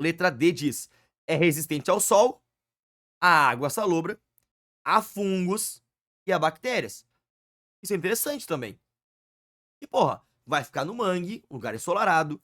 Letra D diz: é resistente ao sol, à água salobra, a fungos e a bactérias. Isso é interessante também. E, porra, vai ficar no mangue, lugar ensolarado,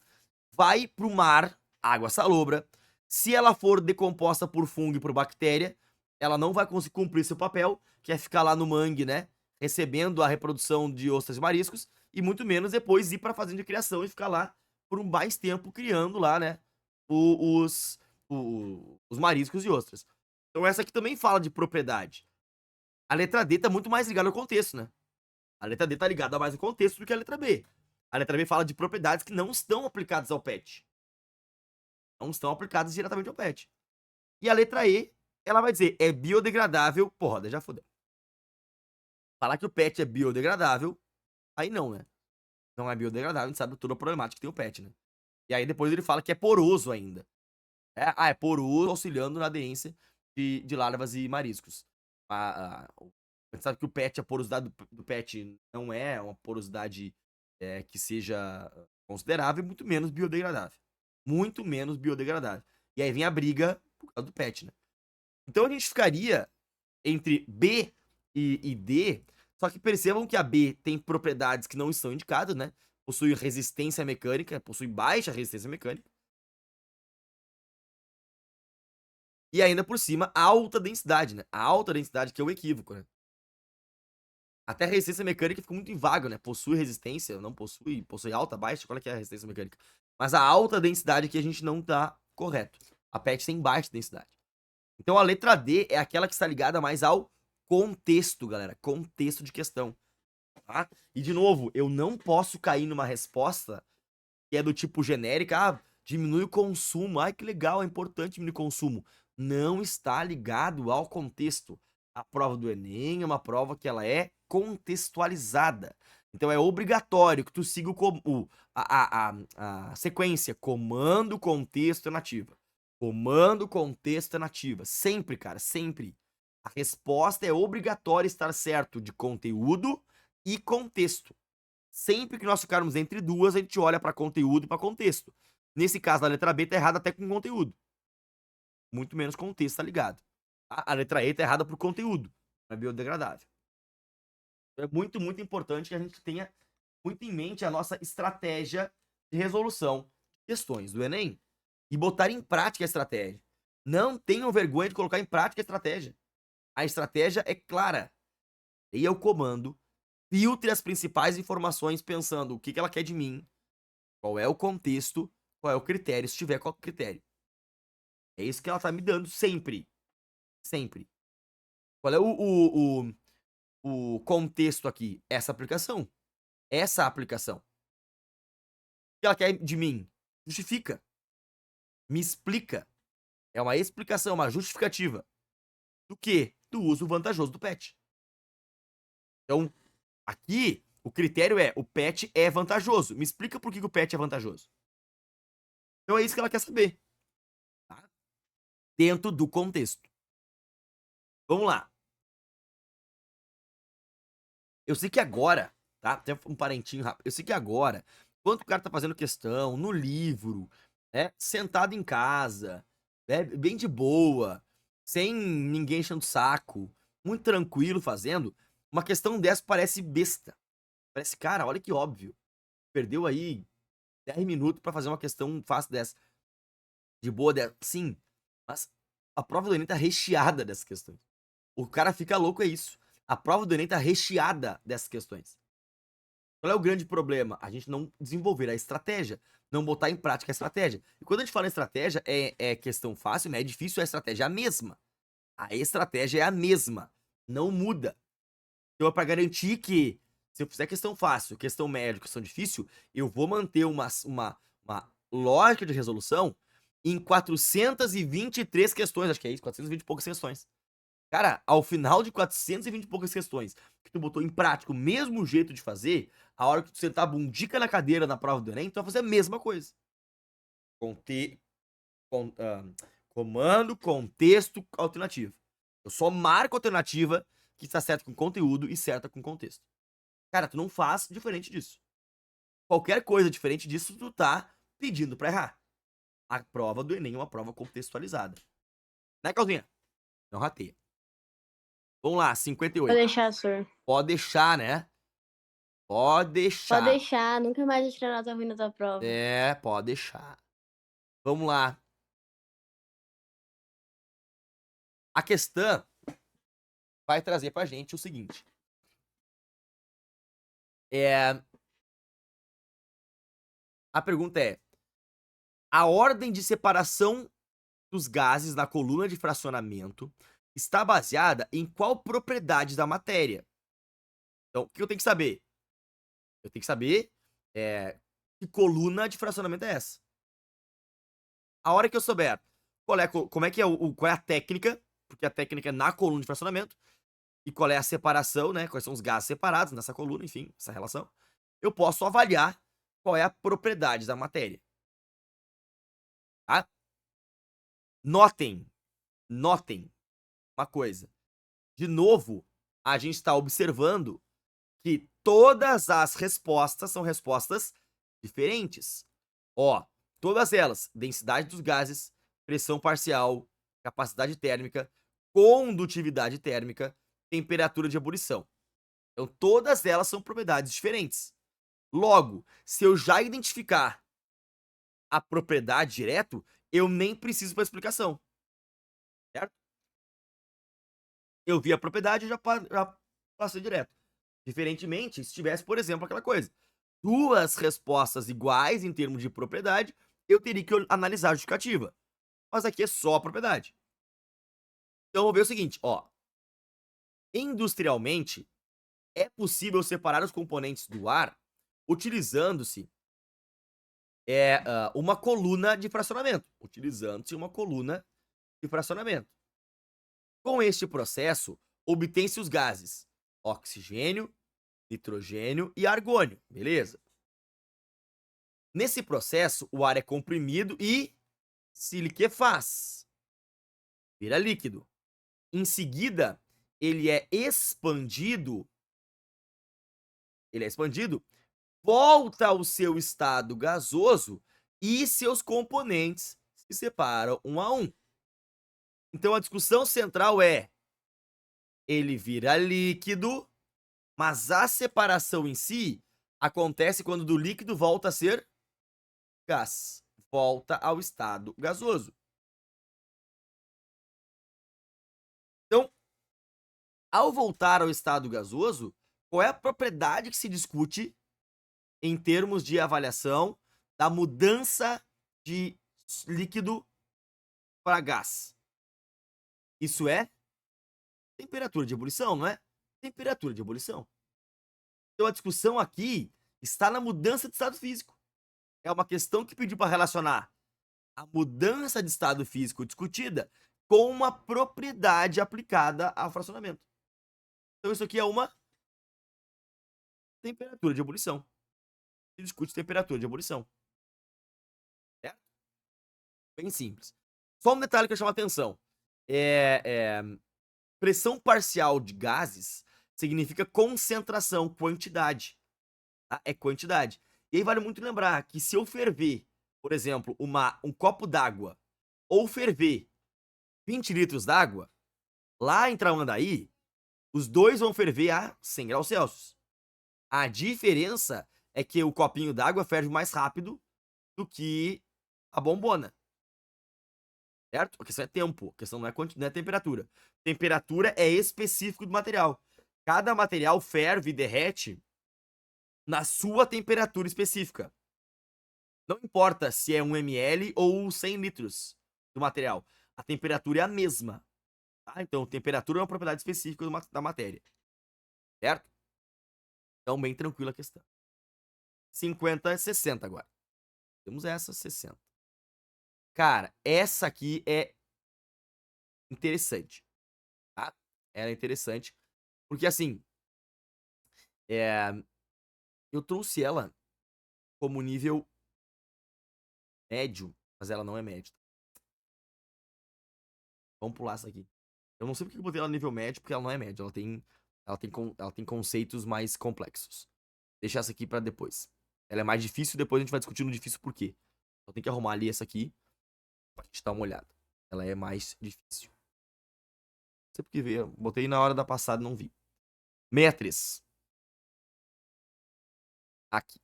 vai pro mar, água salobra. Se ela for decomposta por fungo e por bactéria, ela não vai conseguir cumprir seu papel, que é ficar lá no mangue, né? Recebendo a reprodução de ostras e mariscos, e muito menos depois ir pra fazenda de criação e ficar lá por um mais tempo criando lá, né? Os, os mariscos e ostras. Então essa aqui também fala de propriedade. A letra D tá muito mais ligada ao contexto, né? A letra D tá ligada mais ao contexto do que a letra B. A letra B fala de propriedades que não estão aplicadas ao pet. Não estão aplicadas diretamente ao pet. E a letra E, ela vai dizer, é biodegradável. Porra, já fodeu. Falar que o pet é biodegradável, aí não, né? Não é biodegradável, a gente sabe toda a problemática que tem o pet, né? E aí depois ele fala que é poroso ainda. É poroso, auxiliando na aderência de larvas e mariscos. A gente sabe que o pet, a porosidade do pet não é uma porosidade que seja considerável, muito menos biodegradável. Muito menos biodegradável. E aí vem a briga por causa do pet, né? Então a gente ficaria entre B e D, só que percebam que a B tem propriedades que não estão indicadas, né? Possui resistência mecânica, possui baixa resistência mecânica. E ainda por cima, alta densidade, né? A alta densidade que é o equívoco, né? Até a resistência mecânica fica muito vago, né? Possui resistência, não possui, possui alta, baixa, qual é que é a resistência mecânica? Mas a alta densidade aqui a gente não tá correto. A PET tem baixa densidade. Então a letra D é aquela que está ligada mais ao contexto, galera. Contexto de questão. Tá? E de novo, eu não posso cair numa resposta que é do tipo genérica, diminui o consumo. Ai, que legal, é importante diminuir o consumo. Não está ligado ao contexto. A prova do Enem é uma prova que ela é contextualizada. Então é obrigatório que tu siga a sequência comando, contexto e nativa. Comando, contexto e nativa. Sempre, cara, sempre. A resposta é obrigatória estar certo de conteúdo e contexto. Sempre que nós ficarmos entre duas, a gente olha para conteúdo e para contexto. Nesse caso, a letra B tá errada até com conteúdo. Muito menos contexto, tá ligado? A letra E tá errada por conteúdo. É biodegradável. É muito, muito importante que a gente tenha muito em mente a nossa estratégia de resolução de questões do Enem e botar em prática a estratégia. Não tenham vergonha de colocar em prática a estratégia. A estratégia é clara. Leia o comando, filtre as principais informações pensando o que ela quer de mim, qual é o contexto, qual é o critério, se tiver qual critério. É isso que ela tá me dando sempre. Sempre. Qual é o contexto aqui? Essa aplicação. Essa aplicação. O que ela quer de mim? Justifica. Me explica. É uma explicação, uma justificativa. Do que? Do uso vantajoso do pet. Então, aqui, o critério é, o pet é vantajoso. Me explica por que o pet é vantajoso. Então é isso que ela quer saber. Tá? Dentro do contexto. Vamos lá. Eu sei que agora, tá? Até um parentinho rápido. Eu sei que agora, enquanto o cara tá fazendo questão, no livro, né? Sentado em casa, né? Bem de boa, sem ninguém enchendo o saco, muito tranquilo fazendo, uma questão dessa parece besta. Parece, cara, olha que óbvio. Perdeu aí 10 minutos pra fazer uma questão fácil dessa. De boa dessa. Sim, mas a prova do Enem tá recheada dessas questões. O cara fica louco, é isso. A prova do Enem tá recheada dessas questões. Qual é o grande problema? A gente não desenvolver a estratégia, não botar em prática a estratégia. E quando a gente fala em estratégia, é questão fácil, né? É difícil, a estratégia é a mesma. A estratégia é a mesma, não muda. Então é pra garantir que Se eu fizer questão fácil, questão média, questão difícil, eu vou manter uma lógica de resolução em 423 questões, acho que é isso, 420 e poucas questões. Cara, ao final de 420 e poucas questões que tu botou em prática o mesmo jeito de fazer, a hora que tu sentar a bundica na cadeira na prova do Enem, tu vai fazer a mesma coisa. Conte, com, comando, contexto, alternativa. Eu só marco a alternativa que está certa com conteúdo e certa com contexto. Cara, tu não faz diferente disso. Qualquer coisa diferente disso, tu tá pedindo pra errar. A prova do Enem é uma prova contextualizada. Né, Calzinha? Não rateia. Vamos lá, Pode 58. deixar, senhor. Pode deixar, né? Pode Pode deixar. deixar, nunca mais vou tirar nota ruim na tua prova. É, pode deixar. Vamos lá. A questão vai trazer pra gente o seguinte. A pergunta é: a ordem de separação dos gases na coluna de fracionamento está baseada em qual propriedade da matéria? Então, o que eu tenho que saber? Eu tenho que saber que coluna de fracionamento é essa. A hora que eu souber como é que é qual é a técnica, porque a técnica é na coluna de fracionamento, e qual é a separação, né? Quais são os gases separados nessa coluna, enfim, essa relação, eu posso avaliar qual é a propriedade da matéria. Tá? Notem uma coisa. De novo, a gente está observando que todas as respostas são respostas diferentes. Ó, todas elas: densidade dos gases, pressão parcial, capacidade térmica, condutividade térmica, temperatura de ebulição. Então, todas elas são propriedades diferentes. Logo, se eu já identificar a propriedade direto, eu nem preciso para explicação. Certo? Eu vi a propriedade e já passei direto. Diferentemente, se tivesse, por exemplo, aquela coisa: duas respostas iguais em termos de propriedade, eu teria que analisar a justificativa. Mas aqui é só a propriedade. Então, vamos ver o seguinte, ó. Industrialmente, é possível separar os componentes do ar utilizando-se uma coluna de fracionamento. Utilizando-se uma coluna de fracionamento. Com este processo, obtém-se os gases oxigênio, nitrogênio e argônio, beleza? Nesse processo, o ar é comprimido e se liquefaz, vira líquido. Em seguida, ele é expandido, volta ao seu estado gasoso e seus componentes se separam um a um. Então a discussão central é: ele vira líquido, mas a separação em si acontece quando do líquido volta a ser gás, volta ao estado gasoso. Então, ao voltar ao estado gasoso, qual é a propriedade que se discute em termos de avaliação da mudança de líquido para gás? Isso é temperatura de ebulição, não é? Temperatura de ebulição. Então a discussão aqui está na mudança de estado físico. É uma questão que pediu para relacionar a mudança de estado físico discutida com uma propriedade aplicada ao fracionamento. Então isso aqui é uma temperatura de ebulição. Se discute temperatura de ebulição. Certo? Bem simples. Só um detalhe que eu chamo a atenção. Pressão parcial de gases significa concentração, quantidade. Tá? É quantidade. E aí vale muito lembrar que se eu ferver, por exemplo, um copo d'água, ou ferver 20 litros d'água, lá em Tramandaí, os dois vão ferver a 100 graus Celsius. A diferença é que o copinho d'água ferve mais rápido do que a bombona. Certo? A questão é tempo, a questão não é temperatura. Temperatura é específico do material. Cada material ferve e derrete na sua temperatura específica. Não importa se é 1 ml ou 100 litros do material. A temperatura é a mesma. Tá? Então, temperatura é uma propriedade específica da matéria. Certo? Então, bem tranquila a questão. 50 é 60 agora. Temos essa, 60. Cara, essa aqui é interessante, tá? Ela é interessante, porque assim, eu trouxe ela como nível médio, mas ela não é médio. Vamos pular essa aqui. Eu não sei porque eu botei ela no nível médio, porque ela não é média. Ela tem conceitos mais complexos. Deixa essa aqui pra depois. Ela é mais difícil, depois a gente vai discutir no difícil por quê. Então tem que arrumar ali essa aqui pra gente dar uma olhada. Ela é mais difícil. Não sei porque veio. Botei na hora da passada e não vi. 63. Aqui.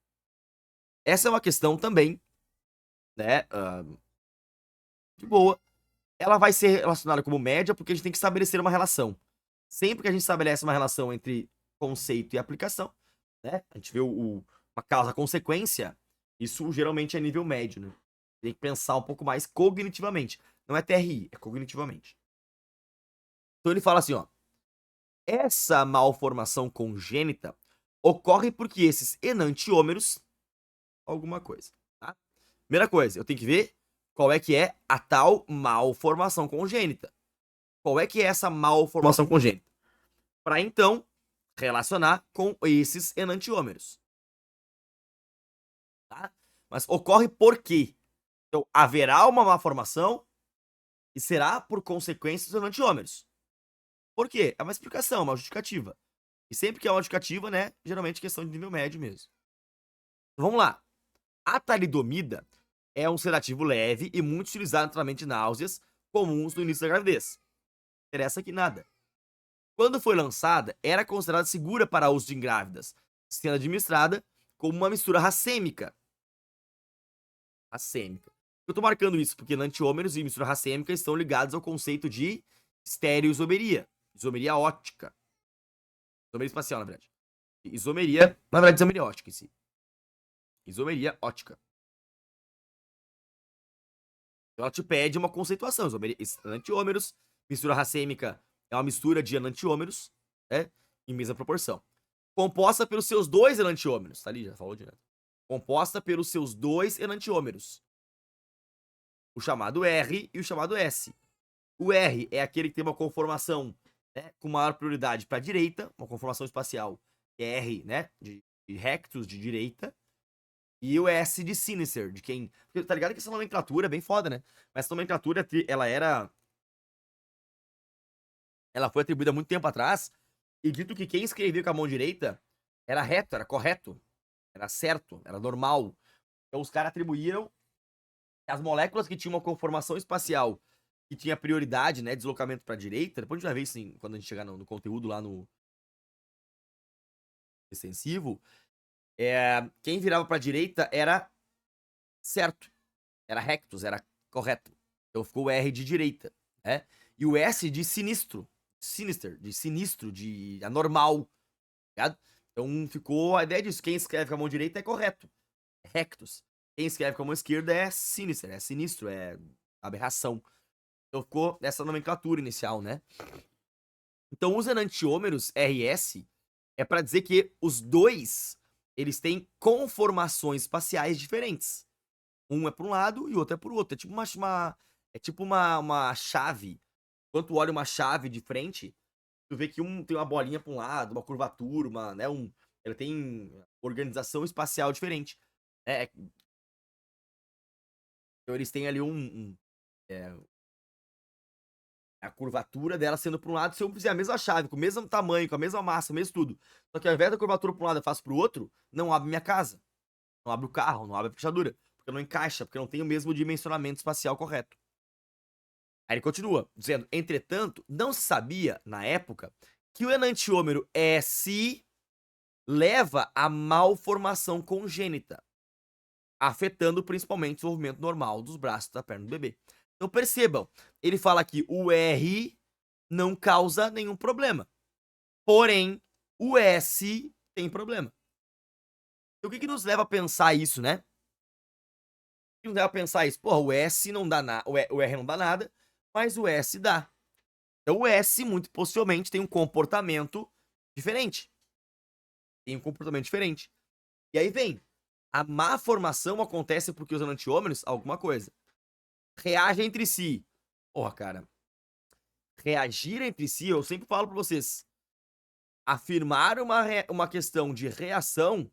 Essa é uma questão também, né? De boa. Ela vai ser relacionada como média porque a gente tem que estabelecer uma relação. Sempre que a gente estabelece uma relação entre conceito e aplicação, né? A gente vê uma causa-consequência, isso geralmente é nível médio, né? Tem que pensar um pouco mais cognitivamente. Não é TRI, é cognitivamente. Então ele fala assim, ó. Essa malformação congênita ocorre porque esses enantiômeros alguma coisa, tá? Primeira coisa, eu tenho que ver qual é que é a tal malformação congênita. Qual é que é essa malformação congênita? Para então relacionar com esses enantiômeros, tá? Mas ocorre por quê? Então, haverá uma malformação e será por consequência dos enantiômeros. Por quê? É uma explicação, uma justificativa. E sempre que é uma justificativa, né, geralmente questão de nível médio mesmo. Então, vamos lá. A talidomida é um sedativo leve e muito utilizado no tratamento de náuseas comuns no início da gravidez. Não interessa aqui nada. Quando foi lançada, era considerada segura para uso em grávidas, sendo administrada como uma mistura racêmica. Racêmica. Eu tô marcando isso porque enantiômeros e mistura racêmica estão ligados ao conceito de estereoisomeria, isomeria óptica. Isomeria espacial, na verdade. Isomeria, na verdade, isomeria óptica em si. Isomeria óptica. Então ela te pede uma conceituação. Enantiômeros, mistura racêmica é uma mistura de enantiômeros, né? Em mesma proporção. Composta pelos seus dois enantiômeros. Tá ali, já falou direto. Composta pelos seus dois enantiômeros. O chamado R e o chamado S. O R é aquele que tem uma conformação, né, com maior prioridade para a direita, uma conformação espacial, que é R, né, de rectus, de direita. E o S de Sinister, de quem... Porque, tá ligado que essa nomenclatura é bem foda, né? Mas essa nomenclatura, ela foi atribuída há muito tempo atrás, e dito que quem escrevia com a mão direita era reto, era correto, era certo, era normal. Então os caras atribuíram as moléculas que tinham uma conformação espacial, que tinha prioridade, né, deslocamento pra direita, depois a gente vai ver isso quando a gente chegar no conteúdo lá no extensivo, quem virava pra direita era certo, era rectus, era correto. Então ficou o R de direita, né? E o S de sinistro, sinister, de sinistro, de anormal, ligado? Então ficou a ideia disso. Quem escreve com a mão direita é correto, é rectus. Quem escreve com a mão esquerda é sinister, é sinistro, é aberração. Então ficou essa nomenclatura inicial, né? Então os enantiômeros RS é para dizer que os dois, eles têm conformações espaciais diferentes. Um é para um lado e o outro é para o outro. É tipo uma chave. Quando tu olha uma chave de frente, tu vê que um tem uma bolinha para um lado, uma curvatura, né, ele tem organização espacial diferente. Então eles têm ali a curvatura dela sendo para um lado, se eu fizer a mesma chave, com o mesmo tamanho, com a mesma massa, mesmo tudo. Só que ao invés da curvatura para um lado eu faço para o outro, não abre minha casa. Não abre o carro, não abre a fechadura. Porque não encaixa, porque não tem o mesmo dimensionamento espacial correto. Aí ele continua, dizendo, entretanto, não se sabia, na época, que o enantiômero S leva à malformação congênita, afetando principalmente o desenvolvimento normal dos braços da perna do bebê. Então percebam, ele fala que o R não causa nenhum problema, porém, o S tem problema. Então o que nos leva a pensar isso, né? O que nos leva a pensar isso? Porra, o S não dá nada, o R não dá nada, mas o S dá. Então o S, muito possivelmente, tem um comportamento diferente. Tem um comportamento diferente. E aí vem, a má formação acontece porque os enantiômeros, alguma coisa, reagem entre si. Porra, cara, reagir entre si, eu sempre falo pra vocês, afirmar uma questão de reação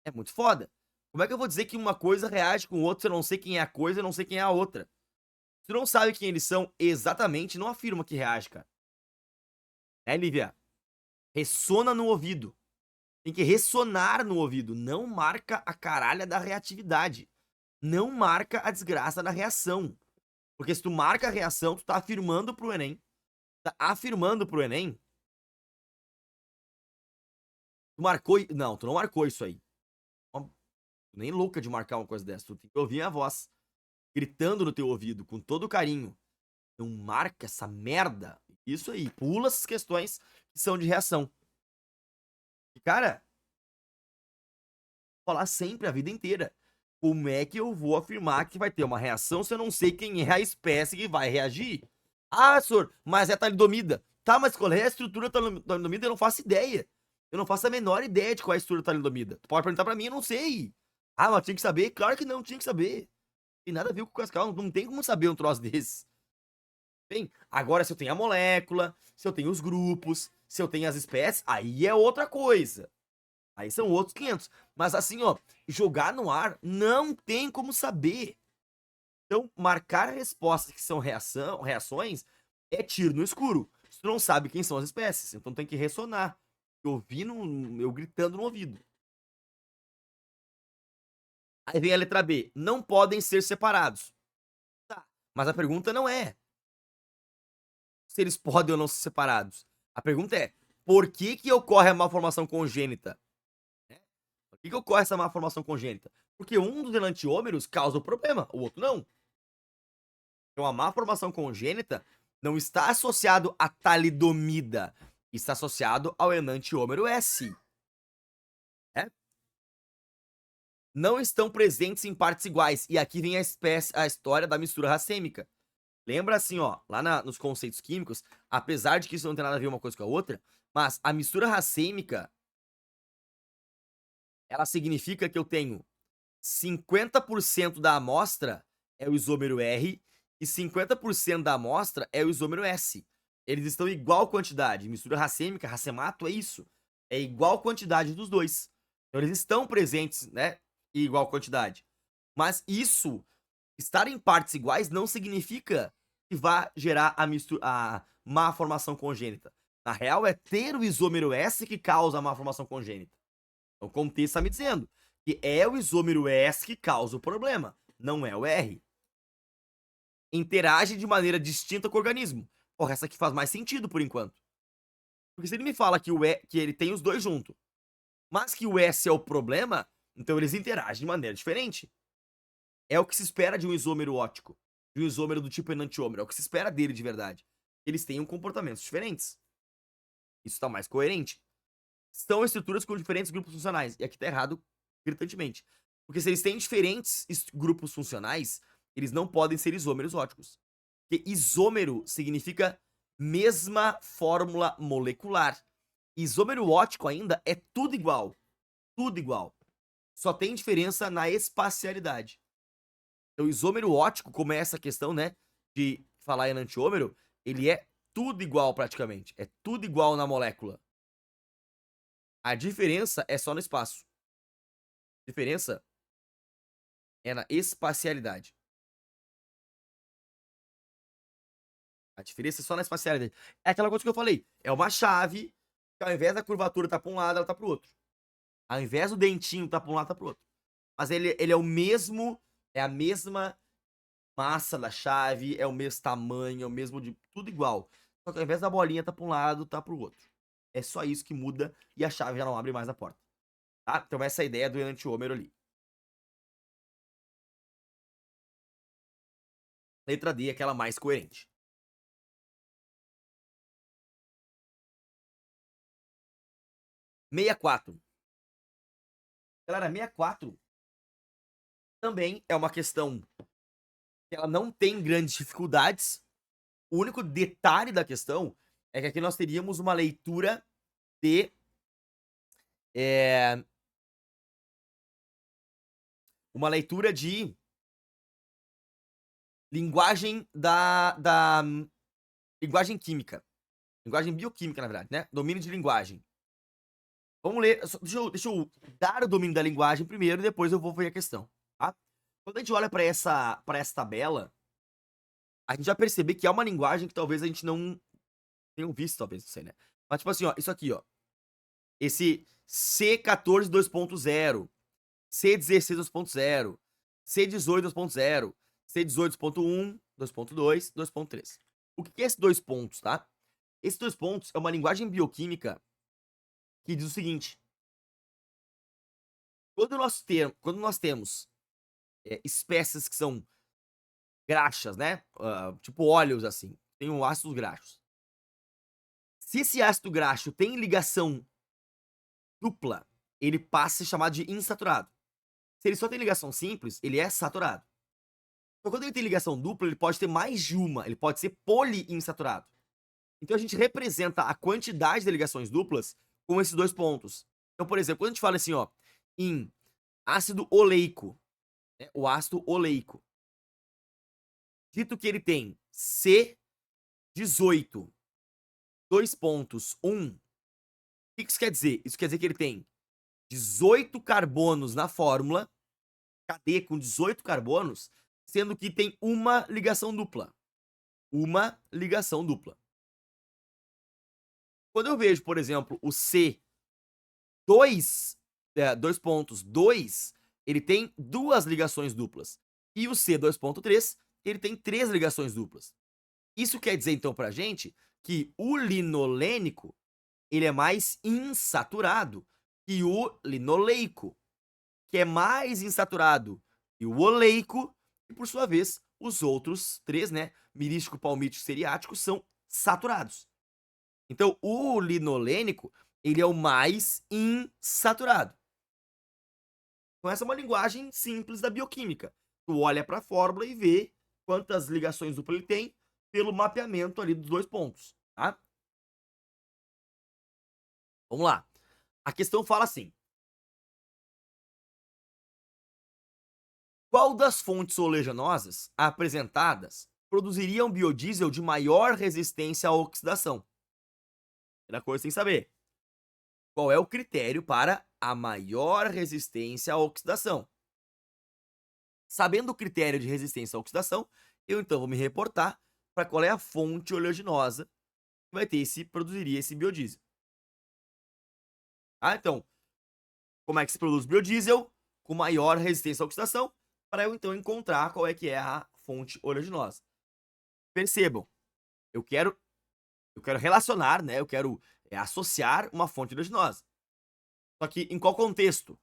é muito foda. Como é que eu vou dizer que uma coisa reage com outra se eu não sei quem é a coisa e não sei quem é a outra? Se tu não sabe quem eles são exatamente, não afirma que reage, cara. Né, Lívia? Ressona no ouvido. Tem que ressonar no ouvido. Não marca a caralha da reatividade. Não marca a desgraça da reação. Porque se tu marca a reação, tu tá afirmando pro Enem. Tá afirmando pro Enem. Tu marcou. Não, tu não marcou isso aí. Nem louca de marcar uma coisa dessa. Tu tem que ouvir a voz gritando no teu ouvido, com todo carinho. Não marca essa merda. Isso aí. Pula essas questões que são de reação. E, cara, falar sempre a vida inteira. Como é que eu vou afirmar que vai ter uma reação se eu não sei quem é a espécie que vai reagir? Ah, senhor, mas é talidomida. Tá, mas qual é a estrutura da talidomida? Eu não faço ideia. Eu não faço a menor ideia de qual é a estrutura da talidomida. Tu pode perguntar pra mim, eu não sei. Ah, mas tinha que saber? Claro que não, tinha que saber. Tem nada a ver com o cascal, não tem como saber um troço desse. Tem. Agora, se eu tenho a molécula, se eu tenho os grupos, se eu tenho as espécies, aí é outra coisa. Aí são outros 500. Mas assim, ó, jogar no ar não tem como saber. Então, marcar respostas que são reações é tiro no escuro. Se tu não sabe quem são as espécies, então tem que ressonar. Eu gritando no ouvido. Aí vem a letra B. Não podem ser separados. Tá. Mas a pergunta não é se eles podem ou não ser separados. A pergunta é, por que que ocorre a malformação congênita? Por que que ocorre essa malformação congênita? Porque um dos enantiômeros causa o problema, o outro não. Então a malformação congênita não está associado à talidomida, está associado ao enantiômero S. É? Não estão presentes em partes iguais. E aqui vem a história da mistura racêmica. Lembra assim, ó, lá nos conceitos químicos, apesar de que isso não tem nada a ver uma coisa com a outra, mas a mistura racêmica, ela significa que eu tenho 50% da amostra é o isômero R e 50% da amostra é o isômero S. Eles estão igual quantidade. Mistura racêmica, racemato é isso. É igual quantidade dos dois. Então eles estão presentes, né, em igual quantidade. Mas isso, estar em partes iguais, não significa que vá gerar a má formação congênita. Na real, é ter o isômero S que causa a má formação congênita. Então, o contexto está me dizendo que é o isômero S que causa o problema, não é o R. Interage de maneira distinta com o organismo. Porra, essa aqui faz mais sentido por enquanto. Porque se ele me fala que ele tem os dois juntos, mas que o S é o problema, então eles interagem de maneira diferente. É o que se espera de um isômero óptico, de um isômero do tipo enantiômero. É o que se espera dele de verdade. Eles tenham comportamentos diferentes. Isso está mais coerente. São estruturas com diferentes grupos funcionais. E aqui tá errado gritantemente. Porque se eles têm diferentes grupos funcionais, eles não podem ser isômeros óticos. Porque isômero significa mesma fórmula molecular. Isômero ótico ainda é tudo igual. Tudo igual. Só tem diferença na espacialidade. Então, o isômero ótico, como é essa questão, né, de falar enantiômero, ele é tudo igual praticamente. É tudo igual na molécula. A diferença é só no espaço. A diferença é na espacialidade. A diferença é só na espacialidade. É aquela coisa que eu falei. É uma chave que ao invés da curvatura tá pra um lado, ela tá pro outro. Ao invés do dentinho tá pra um lado, tá pro outro. Mas ele é o mesmo, é a mesma massa da chave, é o mesmo tamanho, é o mesmo de tudo igual. Só que ao invés da bolinha tá pra um lado, tá pro outro. É só isso que muda e a chave já não abre mais a porta. Tá? Então essa é a ideia do enantiômero ali. Letra D é aquela mais coerente. 64. Galera, 64 também é uma questão que ela não tem grandes dificuldades. O único detalhe da questão é que aqui nós teríamos uma leitura de uma leitura de linguagem da linguagem química. Linguagem bioquímica, na verdade, né? Domínio de linguagem. Vamos ler. Deixa eu dar o domínio da linguagem primeiro e depois eu vou ver a questão, tá? Quando a gente olha para essa tabela, a gente vai perceber que é uma linguagem que talvez a gente não tenha visto, talvez, não sei, né? Mas, tipo assim, ó, isso aqui, ó. Esse C14 2.0, C16 2.0, C18 2.0, C18 2.1, 2.2, 2.3. O que é esses 2 pontos, tá? Esses 2 pontos é uma linguagem bioquímica que diz o seguinte: quando nós temos espécies que são graxas, né? Tipo óleos, assim, tem um ácidos graxos. Se esse ácido graxo tem ligação dupla, ele passa a ser chamado de insaturado. Se ele só tem ligação simples, ele é saturado. Então, quando ele tem ligação dupla, ele pode ter mais de uma, ele pode ser poliinsaturado. Então, a gente representa a quantidade de ligações duplas com esses 2 pontos. Então, por exemplo, quando a gente fala assim, ó, em ácido oleico, né, o ácido oleico, dito que ele tem C18, 2 pontos, 1, o que isso quer dizer? Isso quer dizer que ele tem 18 carbonos na fórmula, cadeia com 18 carbonos, sendo que tem uma ligação dupla. Uma ligação dupla. Quando eu vejo, por exemplo, o C2, 2 pontos, 2, ele tem 2 ligações duplas. E o C2.3, ele tem 3 ligações duplas. Isso quer dizer, então, pra gente, que o linolênico, ele é mais insaturado que o linoleico, que é mais insaturado que o oleico, e por sua vez, os outros 3, né, mirístico, palmítico, seriático, são saturados. Então, o linolênico, ele é o mais insaturado. Então, essa é uma linguagem simples da bioquímica. Tu olha para a fórmula e vê quantas ligações duplas ele tem pelo mapeamento ali dos 2 pontos, tá? Vamos lá. A questão fala assim: qual das fontes oleaginosas apresentadas produziria um biodiesel de maior resistência à oxidação? Primeira coisa que tem que saber: qual é o critério para a maior resistência à oxidação? Sabendo o critério de resistência à oxidação, eu então vou me reportar para qual é a fonte oleaginosa que vai ter produziria esse biodiesel. Então, como é que se produz biodiesel? Com maior resistência à oxidação, para eu então encontrar qual é que é a fonte oleaginosa. Percebam, eu quero relacionar, né? Eu quero associar uma fonte oleaginosa. Só que em qual contexto?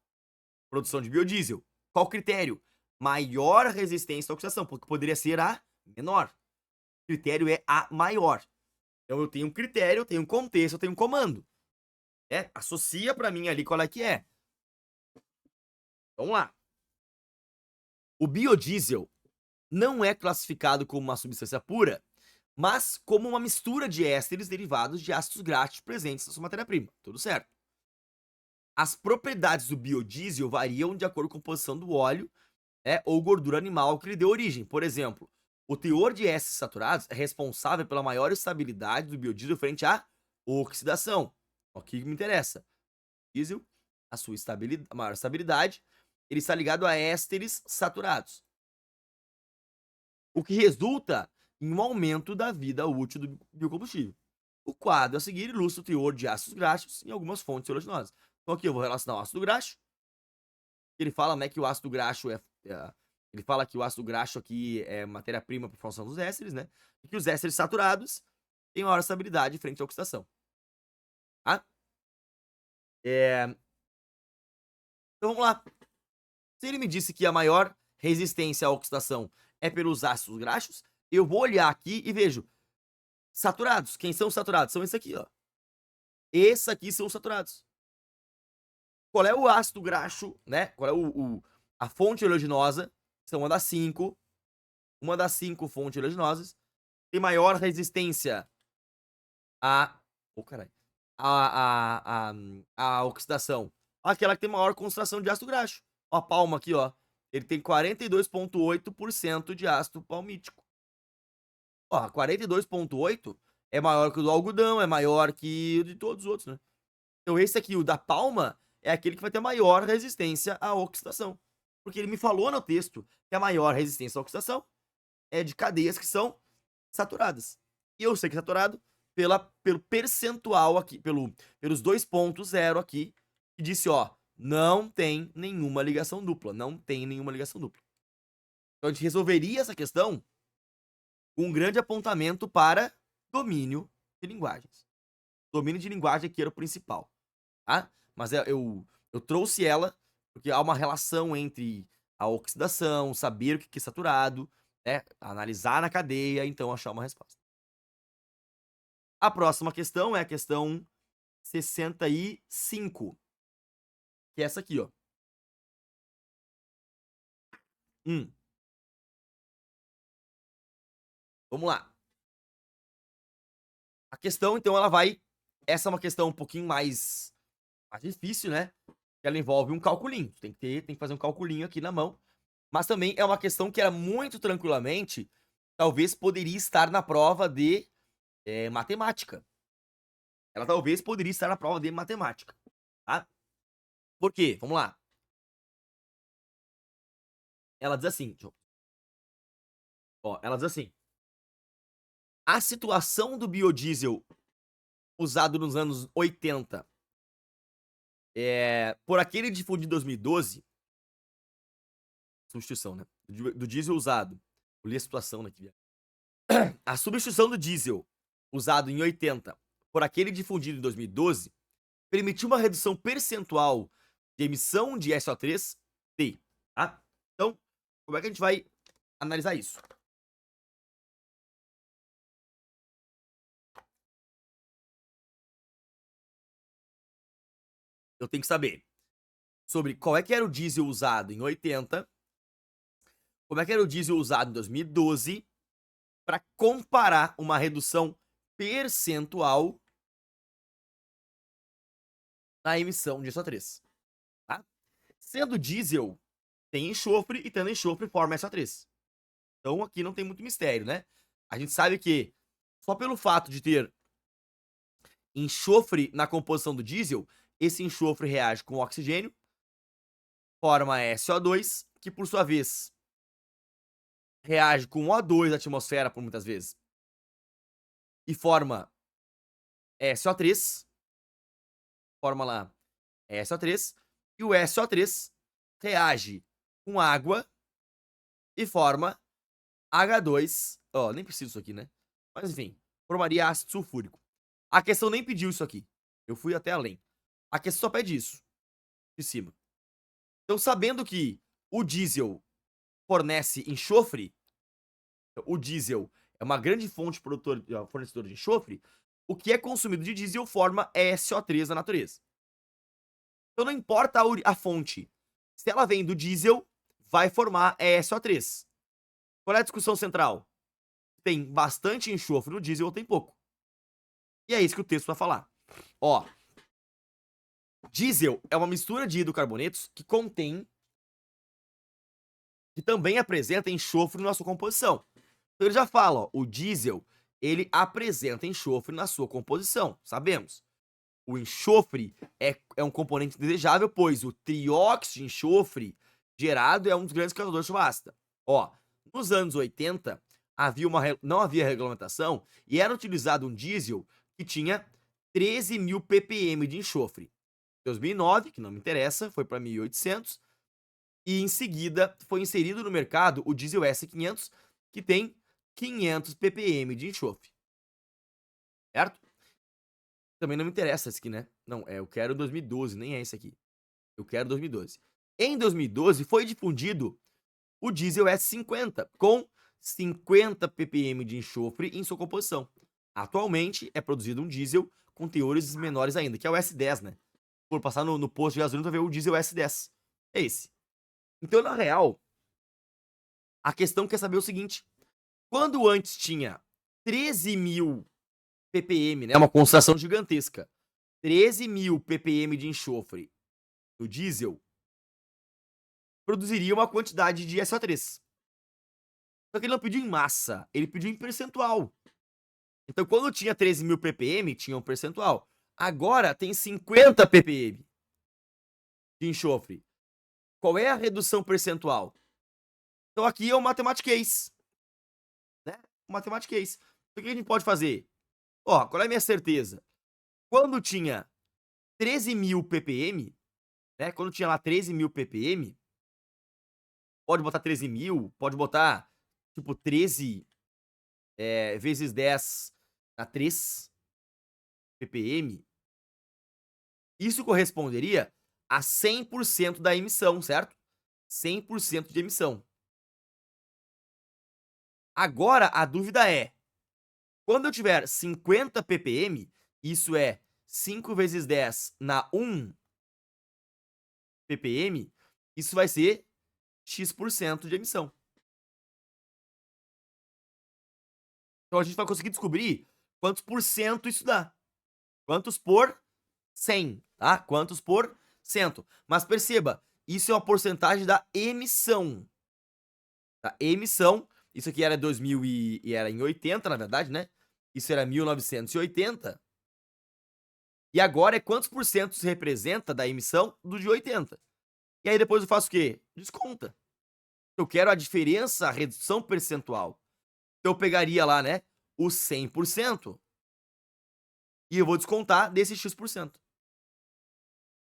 Produção de biodiesel. Qual critério? Maior resistência à oxidação, porque poderia ser a menor. O critério é a maior. Então eu tenho um critério, eu tenho um contexto, eu tenho um comando. Associa para mim ali qual é que é. Vamos lá. O biodiesel não é classificado como uma substância pura, mas como uma mistura de ésteres derivados de ácidos graxos presentes na sua matéria-prima. Tudo certo. As propriedades do biodiesel variam de acordo com a composição do óleo ou gordura animal que lhe deu origem. Por exemplo, o teor de ésteres saturados é responsável pela maior estabilidade do biodiesel frente à oxidação. O que me interessa? O diesel, a sua maior estabilidade, ele está ligado a ésteres saturados, o que resulta em um aumento da vida útil do biocombustível. O quadro a seguir ilustra o teor de ácidos graxos em algumas fontes oleaginosas. Então aqui eu vou relacionar o ácido graxo. Ele fala, né, que o ácido graxo ele fala que o ácido graxo aqui é matéria-prima por função dos ésteres, né? E que os ésteres saturados têm maior estabilidade frente à oxidação. Tá? Então vamos lá. Se ele me disse que a maior resistência à oxidação é pelos ácidos graxos, eu vou olhar aqui e vejo saturados. Quem são os saturados? São esses aqui, ó. Esses aqui são os saturados. Qual é o ácido graxo, né? Qual é a fonte oleaginosa? São uma das 5 fontes oleaginosas. Tem maior resistência à. A oxidação. aquela que tem maior concentração de ácido graxo. Ó, a palma aqui, ó. Ele tem 42,8% de ácido palmítico. Ó, 42,8 é maior que o do algodão, é maior que o de todos os outros, né? Então esse aqui, o da palma, é aquele que vai ter maior resistência à oxidação. Porque ele me falou no texto que a maior resistência à oxidação é de cadeias que são saturadas. E eu sei que é saturado pelo percentual aqui, pelos 2,0 aqui, que disse, ó, não tem nenhuma ligação dupla, não tem nenhuma ligação dupla. Então a gente resolveria essa questão com um grande apontamento para domínio de linguagens. Domínio de linguagem aqui era o principal, tá? Mas eu trouxe ela porque há uma relação entre a oxidação, saber o que é saturado, né? Analisar na cadeia, então achar uma resposta. A próxima questão é a questão 65, que é essa aqui, ó. Vamos lá. A questão, então, ela vai... Essa é uma questão um pouquinho mais difícil, né? Ela envolve um calculinho. Tem que fazer um calculinho aqui na mão. Mas também é uma questão que era muito tranquilamente, talvez poderia estar na prova de matemática. Ela talvez poderia estar na prova de matemática, tá? Por quê? Vamos lá. Ela diz assim, ó, ela diz assim: a situação do biodiesel usado nos anos 80 por aquele difundido de 2012, substituição, né? Do diesel usado. Eu li a situação aqui. A substituição do diesel usado em 80 por aquele difundido em 2012 permitiu uma redução percentual de emissão de SO3, tá? Então, como é que a gente vai analisar isso? Eu tenho que saber sobre qual é que era o diesel usado em 80, como é que era o diesel usado em 2012, para comparar uma redução percentual na emissão de SO3, tá? Sendo diesel, tem enxofre, e tendo enxofre forma SO3. Então aqui não tem muito mistério, né? A gente sabe que só pelo fato de ter enxofre na composição do diesel, esse enxofre reage com oxigênio, forma SO2, que por sua vez reage com O2 da atmosfera por muitas vezes e forma SO3, forma lá SO3, e o SO3 reage com água e forma H2, ó, nem preciso disso aqui, né? Mas enfim, formaria ácido sulfúrico. A questão nem pediu isso aqui, eu fui até além. A questão só pede isso, de cima. Então, sabendo que o diesel fornece enxofre, o diesel é uma grande fonte fornecedora de enxofre, o que é consumido de diesel forma SO3 na natureza. Então não importa a fonte, se ela vem do diesel, vai formar SO3. Qual é a discussão central? Tem bastante enxofre no diesel ou tem pouco? E é isso que o texto vai falar. Ó, diesel é uma mistura de hidrocarbonetos que também apresenta enxofre na sua composição. Então ele já fala, ó, o diesel, ele apresenta enxofre na sua composição, sabemos. O enxofre é um componente desejável, pois o trióxido de enxofre gerado é um dos grandes causadores de chuva ácida. Ó, nos anos 80, não havia regulamentação e era utilizado um diesel que tinha 13.000 ppm de enxofre. Em 2009, que não me interessa, foi para 1.800, e em seguida foi inserido no mercado o diesel S500, que tem 500 ppm de enxofre. Certo? Também não me interessa esse aqui, né? Não, eu quero 2012, nem é esse aqui. Eu quero 2012. Em 2012 foi difundido o diesel S50 com 50 ppm de enxofre em sua composição. Atualmente é produzido um diesel com teores menores ainda, que é o S10, né? Por passar no posto de gasolina, tu vai ver o diesel S10. É esse. Então, na real, a questão quer saber o seguinte: quando antes tinha 13.000 ppm, né, uma concentração gigantesca, 13.000 ppm de enxofre no diesel, produziria uma quantidade de SO3. Só que ele não pediu em massa, ele pediu em percentual. Então, quando tinha 13.000 ppm, tinha um percentual. Agora tem 50 ppm de enxofre. Qual é a redução percentual? Então, aqui é o mathematiquês, né? O mathematiquês. O que a gente pode fazer? Ó, qual é a minha certeza? Quando tinha 13.000 ppm, né? Quando tinha lá 13.000 ppm, pode botar 13.000, pode botar, tipo, 13 vezes 10 a 3 ppm. Isso corresponderia a 100% da emissão, certo? 100% de emissão. Agora, a dúvida é, quando eu tiver 50 ppm, isso é 5 vezes 10 na 1 ppm, isso vai ser X% de emissão. Então, a gente vai conseguir descobrir quantos por cento isso dá. Quantos por 100, tá? Quantos por cento. Mas perceba, isso é uma porcentagem da emissão. Tá? Emissão, isso aqui era 2000 e era em 80, na verdade, né? Isso era 1980. E agora é quantos por cento se representa da emissão do de 80. E aí depois eu faço o quê? Desconta. Eu quero a diferença, a redução percentual. Então eu pegaria lá, né, o 100% e eu vou descontar desse X%.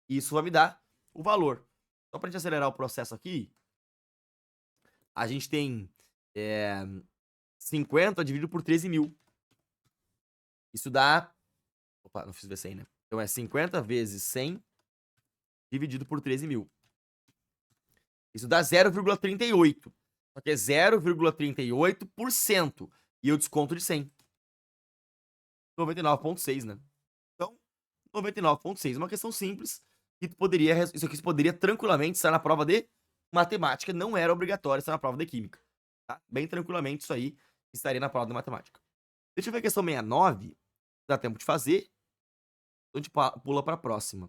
Isso vai me dar o valor. Só pra gente acelerar o processo aqui, a gente tem 50 dividido por 13.000. Isso dá... Opa, não fiz V100, né? Então é 50 vezes 100 dividido por 13.000. Isso dá 0,38. Só que é 0,38% e eu desconto de 100. 99,6, né? Então, 99,6. Uma questão simples que isso aqui poderia tranquilamente estar na prova de matemática. Não era obrigatório estar na prova de química. Tá? Bem tranquilamente isso aí estaria na prova de matemática. Deixa eu ver a questão 69. Dá tempo de fazer. Então a gente pula para a próxima.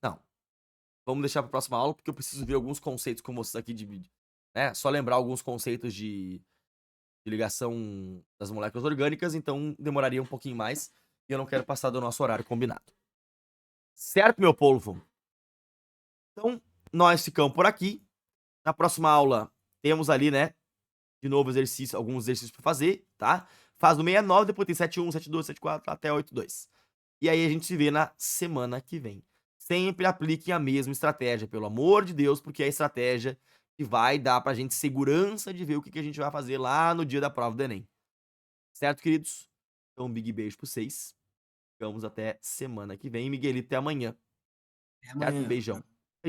Não. Vamos deixar para a próxima aula, porque eu preciso ver alguns conceitos com vocês aqui de vídeo. Né? Só lembrar alguns conceitos de ligação das moléculas orgânicas, então demoraria um pouquinho mais. E eu não quero passar do nosso horário combinado. Certo, meu povo? Então, nós ficamos por aqui. Na próxima aula, temos ali, né, de novo exercício, alguns exercícios para fazer, tá? Faz o 69, depois tem 71, 72, 74, até 82. E aí a gente se vê na semana que vem. Sempre apliquem a mesma estratégia, pelo amor de Deus, porque é a estratégia que vai dar pra gente segurança de ver o que a gente vai fazer lá no dia da prova do Enem. Certo, queridos? Então, um big beijo pra vocês. Ficamos até semana que vem. Miguelito, até amanhã. Até Certo? amanhã. Beijão.